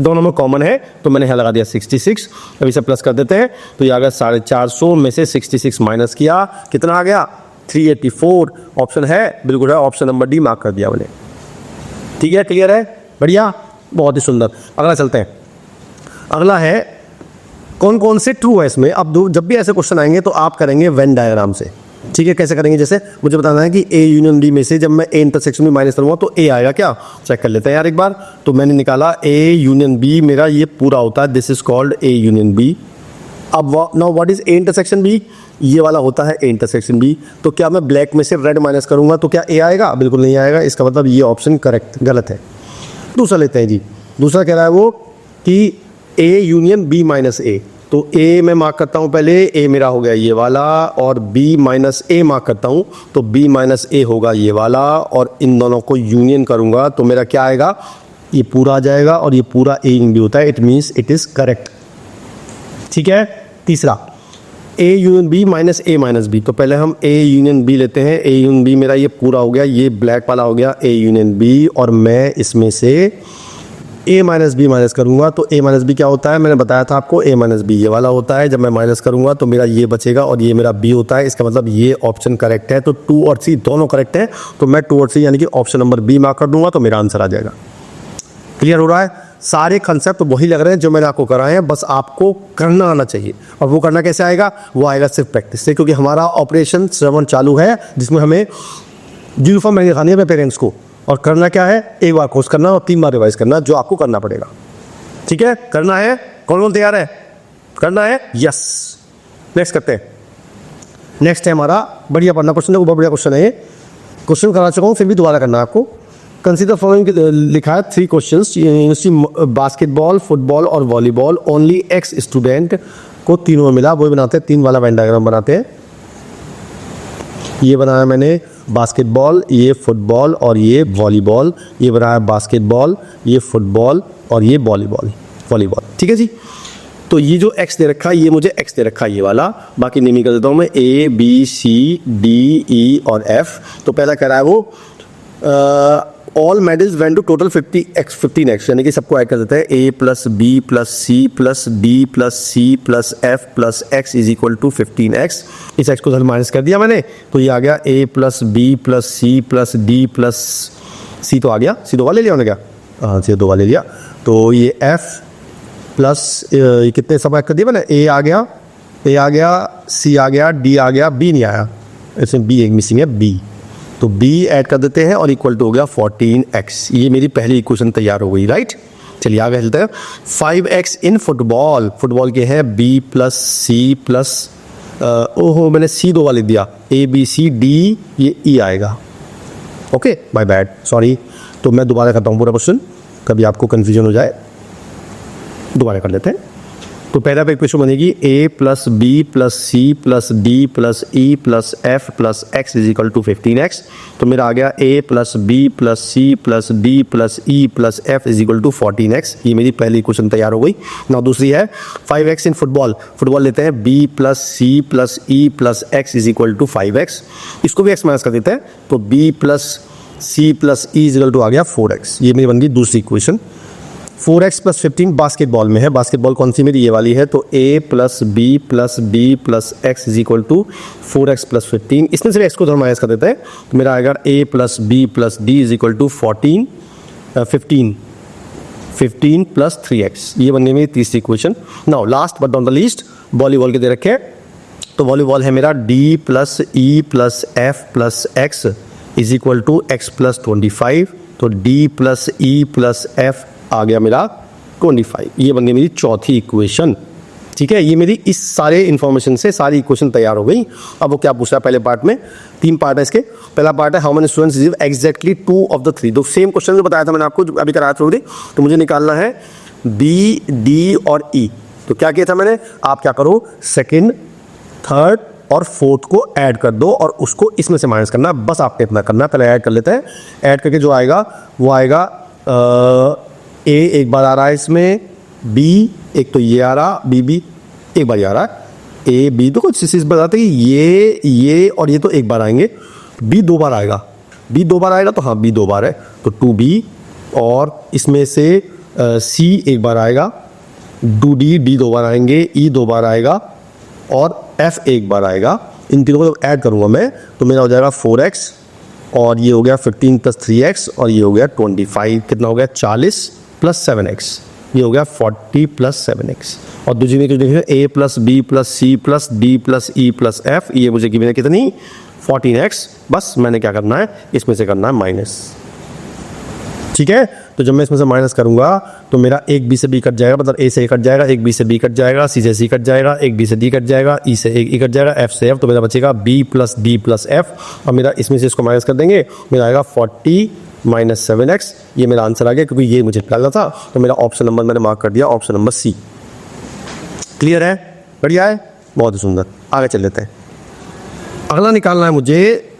दोनों में कॉमन है। तो मैंने यहाँ लगा दिया 66। अब इसे प्लस कर देते हैं, तो ये आ गया 450 में से 66 माइनस किया, कितना आ गया 384। ऑप्शन है बिल्कुल है, ऑप्शन नंबर डी मार्क कर दिया मैंने। ठीक है, क्लियर है? बढ़िया, बहुत ही सुंदर। अगला चलते हैं। अगला है कौन कौन से ट्रू है इसमें। अब जब भी ऐसे क्वेश्चन आएंगे तो आप करेंगे वेन डायग्राम से। ठीक है, कैसे करेंगे? जैसे मुझे बताना है कि ए यूनियन बी में से जब मैं ए इंटरसेक्शन में माइनस करूँगा तो ए आएगा क्या, चेक कर लेते हैं यार एक बार। तो मैंने निकाला ए यूनियन बी, मेरा ये पूरा होता है, this is called A union B. अब now what is A intersection B? ये वाला होता है ए इंटरसेक्शन बी। तो क्या मैं ब्लैक में से रेड माइनस करूंगा तो क्या ए आएगा? बिल्कुल नहीं आएगा। इसका मतलब ये ऑप्शन करेक्ट गलत है। दूसरा लेते हैं जी। दूसरा कह रहा है वो कि ए यूनियन बी माइनस ए। तो ए मैं मार्क करता हूं पहले, ए मेरा हो गया ये वाला, और बी माइनस ए मार्क करता हूं तो बी माइनस ए होगा ये वाला, और इन दोनों को यूनियन करूंगा तो मेरा क्या आएगा? ये पूरा आ जाएगा, और ये पूरा ए यूनियन बी होता है। It means it is correct. ठीक है। तीसरा A union B minus A minus B. तो पहले हम ए यूनियन बी लेते हैं। ए यूनियन बी मेरा ये पूरा हो गया, ये ब्लैक वाला हो गया ए यूनियन बी, और मैं इसमें से ए माइनस बी माइनस करूंगा तो ए माइनस बी क्या होता है? मैंने बताया था आपको, ए माइनस बी ये वाला होता है। जब मैं माइनस करूंगा तो मेरा ये बचेगा, और ये मेरा बी होता है। इसका मतलब ये ऑप्शन करेक्ट है। तो 2 और 3 दोनों करेक्ट है। तो मैं 2 और 3 यानी कि ऑप्शन नंबर बी मार्क कर दूंगा तो मेरा आंसर आ जाएगा। क्लियर हो रहा है? सारे कंसेप्ट वही लग रहे हैं जो मैंने आपको कराए हैं, बस आपको करना आना चाहिए। और वो करना कैसे आएगा? वो आएगा सिर्फ प्रैक्टिस से, क्योंकि हमारा ऑपरेशन 7 चालू है, जिसमें हमें यूनिफॉर्म मैंने दिखानी है अपने पेरेंट्स को। और करना क्या है? एक बार कोर्स करना और 3 बार रिवाइज करना, जो आपको करना पड़ेगा। ठीक है, करना है। कौन कौन तैयार है? करना है? यस। नेक्स्ट करते हैं। नेक्स्ट है हमारा, बढ़िया पढ़ना क्वेश्चन है, बहुत बढ़िया क्वेश्चन है ये। क्वेश्चन करा चुका हूँ, फिर भी दोबारा करना है आपको। कंसीडर फॉलोइंग लिखा है 3 क्वेश्चंस, बास्केटबॉल, फुटबॉल और वॉलीबॉल। ओनली एक्स स्टूडेंट को तीनों में मिला, वही बनाते हैं, 3 वाला वेन डायग्राम बनाते हैं। ये बनाया मैंने बास्केटबॉल, ये फुटबॉल और ये वॉलीबॉल। ये बनाया बास्केटबॉल, ये फुटबॉल और ये वॉलीबॉल। ठीक है जी। तो ये जो x दे रखा है, ये मुझे x दे रखा है ये वाला। बाकी नेम कर देता हूँ मैं, A B C D E और F। तो पहला कह रहा है वो all medals went to total 15x, यानी कि सबको ऐड कर देते हैं। A plus B plus C plus D plus C plus F plus x is equal to 15x। इस x को सर माइनस कर दिया मैंने, तो ये आ गया A plus B plus C plus D plus C। तो आ गया, C 2 वाले लिया उन्होंने, क्या? हाँ, C 2 वाले लिया। तो ये F प्लस कितने सब ऐड कर दिया मैंने? A आ गया, C आ गया, D आ गया, B नहीं आया, इसमें B एक मिसिंग है, B। तो B ऐड कर देते हैं और इक्वल टू हो गया 14x। ये मेरी पहली इक्वेशन तैयार हो गई, राइट। चलिए आगे चलते हैं। 5x in football. फुटबॉल के हैं B प्लस C प्लस ओहो मैंने C 2 वाले दिया, A B C D, ये E आएगा। Okay, my bad, sorry. तो मैं दोबारा करता हूँ पूरा क्वेश्चन, कभी आपको कन्फ्यूजन हो जाए। दोबारा कर लेते हैं। तो पहला पे इक्वेशन बनेगी A plus B plus C plus D plus E plus F plus x is equal to 15x। तो मेरा आ गया A plus B plus C plus D plus E plus F is equal to 14x। ये मेरी पहली equation तैयार हो गई। ना दूसरी है 5x इन फुटबॉल। फुटबॉल लेते हैं B plus C plus E plus x is equal to 5x। इसको भी x माइनस कर देते हैं, तो B plus C plus E is equal to आ गया 4x। ये मेरी बन गई दूसरी इक्वेशन। 4x प्लस 15 बास्केटबॉल में है। बास्केटबॉल कौन सी मेरी? ये वाली है। तो A plus B plus B plus x is equal to 4x plus 15। इसमें से x को थोड़ा माइनस कर देते हैं, तो मेरा आएगा A plus B plus D is equal to 15 plus 3x। ये बनने में तीसरी equation. Now last but not the least, volleyball के दे रखे हैं। तो वॉलीबॉल है मेरा D plus E plus F plus x is equal to x plus 25। तो D plus E plus F आ गया मेरा 25। ये बन गई मेरी चौथी इक्वेशन। ठीक है, ये मेरी इस सारे इन्फॉर्मेशन से सारी इक्वेशन तैयार हो गई। अब वो क्या पूछ रहा है पहले पार्ट में? 3 पार्ट है इसके। पहला पार्ट है how many students receive exactly 2 of the 3। तो सेम क्वेश्चन जो बताया था मैंने आपको, जो अभी कराया था, तो मुझे निकालना है B D और E। तो क्या किया था मैंने? आप क्या करो, सेकेंड, थर्ड और फोर्थ को ऐड कर दो और उसको इसमें से माइनस करना, बस आपको इतना करना है। पहले ऐड कर लेते हैं। ऐड करके जो आएगा वो आएगा A एक बार आ रहा है इसमें, B एक तो ये आ रहा, B एक बार आ रहा है। A B तो कुछ चीज़ बताते हैं कि ये और ये तो एक बार आएंगे। B 2 बार आएगा, B 2 बार आएगा, तो हाँ B 2 बार है, तो 2B। और इसमें से C एक बार आएगा, 2D 2 बार आएंगे, E 2 बार आएगा और F एक बार आएगा। इन तीनों को ऐड करूँगा मैं, तो मेरा हो जाएगा 4x और ये हो गया 15 प्लस 3x और ये हो गया 25। कितना हो गया? 40 प्लस 7x। ये हो गया 40 प्लस 7x। और दूसरी में देखिए a plus B plus C plus D plus E plus F, ये मुझे गिवन है कितनी 14x। बस मैंने क्या करना है, इसमें से करना है माइनस। ठीक है, तो जब मैं इसमें से माइनस करूंगा तो मेरा एक बी से बी कट जाएगा, मतलब ए से ए कट जाएगा, एक बी से बी कट जाएगा, सी से सी कट जाएगा, एक डी से डी कट जाएगा, ई से ई कट जाएगा, एफ से एफ, तो मेरा बचेगा B plus D plus F. और मेरा इसमें से इसको माइनस कर देंगे, मेरा आएगा 40 माइनस 7x। ये मेरा आंसर आ गया, क्योंकि ये मुझे निकालना था। तो मेरा ऑप्शन नंबर मैंने मार्क कर दिया, ऑप्शन नंबर सी। क्लियर है, बढ़िया है, बहुत ही सुंदर। आगे चल लेते हैं। अगला निकालना है मुझे,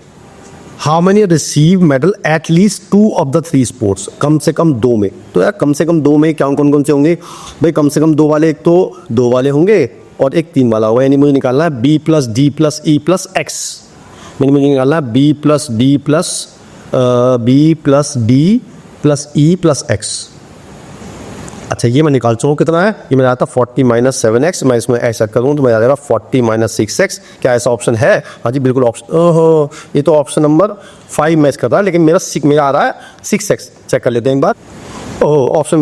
how many receive medal at least 2 of the 3 sports, कम से कम 2 में। तो यार कम से कम 2 में क्या कौन कौन से होंगे भाई? कम से कम 2 वाले, एक तो 2 वाले होंगे और एक 3 वाला होगा। यानी मुझे निकालना है B plus D plus E plus x. मुझे निकालना है B plus D plus E plus x. अच्छा, ये मैं निकाल चुका हूँ, कितना है ये मेरा आता 40 माइनस 7x। मैं इसमें ऐसा करूँ तो मेरा आ जाएगा 40 माइनस 6x। क्या ऐसा ऑप्शन है? हाँ जी बिल्कुल ऑप्शन। ओहो, ये तो ऑप्शन नंबर 5 मैच कर रहा है, लेकिन मेरा आ रहा है 6x। चेक कर लेते हैं एक बार। ओह, ऑप्शन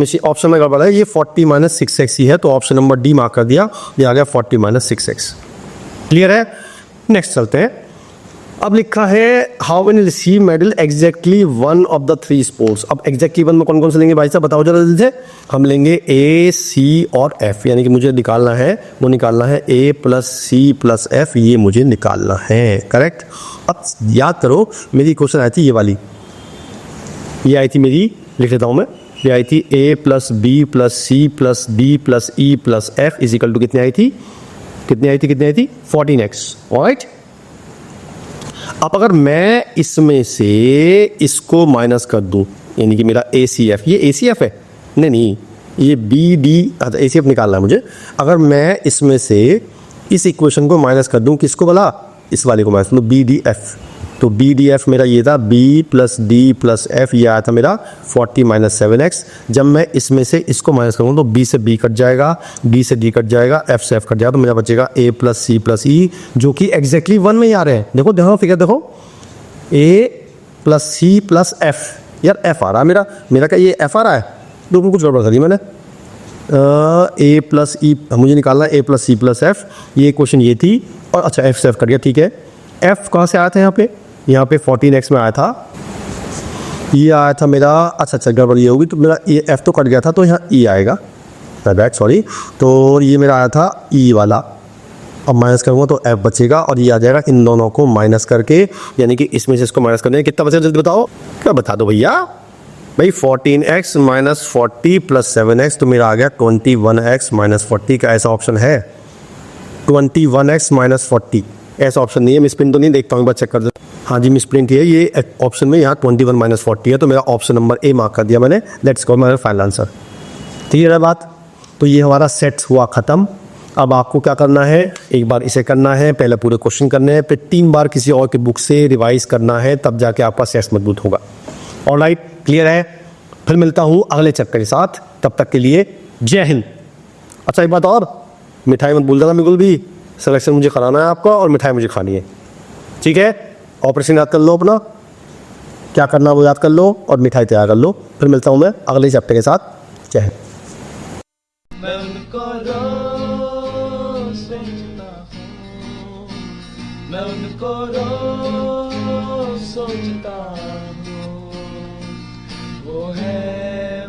में गड़बड़ है, ये 40 माइनस 6x ही है, तो ऑप्शन नंबर डी मार्क कर दिया, ये आ गया 40 माइनस 6x। क्लियर है, नेक्स्ट चलते हैं। अब लिखा है how many receive medal exactly 1 of the 3 sports. अब एग्जैक्टली 1 में कौन कौन से लेंगे भाई साहब, बताओ जरा जल्दी से। हम लेंगे ए सी और एफ, यानी कि मुझे निकालना है, वो निकालना है A plus C plus F, ये मुझे निकालना है। करेक्ट। अब याद करो, मेरी क्वेश्चन आई थी ये वाली, ये आई थी मेरी, लिख लेता हूँ मैं, ये आई थी A plus B plus C plus D plus E plus F is equal to कितनी आई थी 14x। ऑलराइट। अब अगर मैं इसमें से इसको माइनस कर दूं, यानी कि मेरा ACF, ये ACF है, नहीं ये BD, ACF निकालना है मुझे। अगर मैं इसमें से इस इक्वेशन को माइनस कर दूं, किसको बोला, इस वाले को माइनस कर दूं, BDF। तो BDF मेरा ये था B plus D plus F, ये आया था मेरा 40 माइनस 7x। जब मैं इसमें से इसको माइनस करूँ तो B से B कट जाएगा, D से D कट जाएगा, F से F कट जाएगा, तो मेरा बचेगा A प्लस सी प्लस ई, जो कि एग्जैक्टली 1 में ही आ रहे हैं। देखो देखो फिगर देखो, A plus C plus F. यार F आ रहा है मेरा क्या ये F आ रहा है? तो कुछ गड़बड़ करी मैंने। A प्लस ई मुझे निकालना है, A plus C plus F, ये क्वेश्चन ये थी। और अच्छा F से F कट गया, ठीक है। F कहाँ से आया था यहाँ पे 14x में आया था, ये आया था मेरा, अच्छा गड़बड़ ये होगी, तो मेरा ये F तो कट गया था, तो यहाँ E आएगा, राइट, सॉरी। तो ये मेरा आया था E वाला, अब माइनस करूँगा तो F बचेगा, और ये आ जाएगा इन दोनों को माइनस करके, यानी कि इसमें से इसको माइनस करने कितना बचेगा जल्दी बताओ, क्या बता दो भैया भाई। 14x माइनस 40 प्लस 7x, तो मेरा आ गया 21x माइनस 40 का ऐसा ऑप्शन है। 21x माइनस 40 ऐसा ऑप्शन नहीं है, मिसप्रिंट तो नहीं, देखता हूँ एक बार चेक कर दो। हाँ जी मिसप्रिंट ही है, ये ऑप्शन में यहाँ 21 माइनस 40 है, तो मेरा ऑप्शन नंबर ए मार्क कर दिया मैंने। लेट्स गो, मेरा फाइनल आंसर। क्लियर है बात? तो ये हमारा सेट हुआ ख़त्म। अब आपको क्या करना है, एक बार इसे करना है, पहले पूरे क्वेश्चन करने हैं, फिर 3 बार किसी और की बुक से रिवाइज करना है, तब जाके आपका सेट मजबूत होगा। ऑलराइट, क्लियर है? फिर मिलता हूँ अगले चैप्टर के साथ, तब तक के लिए जय हिंद। अच्छा एक बात और, मिठाई मत भूल जाना बिल्कुल भी, सिलेक्शन मुझे कराना है आपका और मिठाई मुझे खानी है, ठीक है? ऑपरेशन याद कर लो अपना, क्या करना वो याद कर लो, और मिठाई तैयार कर लो। फिर मिलता हूँ मैं अगले चैप्टर के साथ। जय हिंद। मैं उनको रोज सोचता हूँ, वो है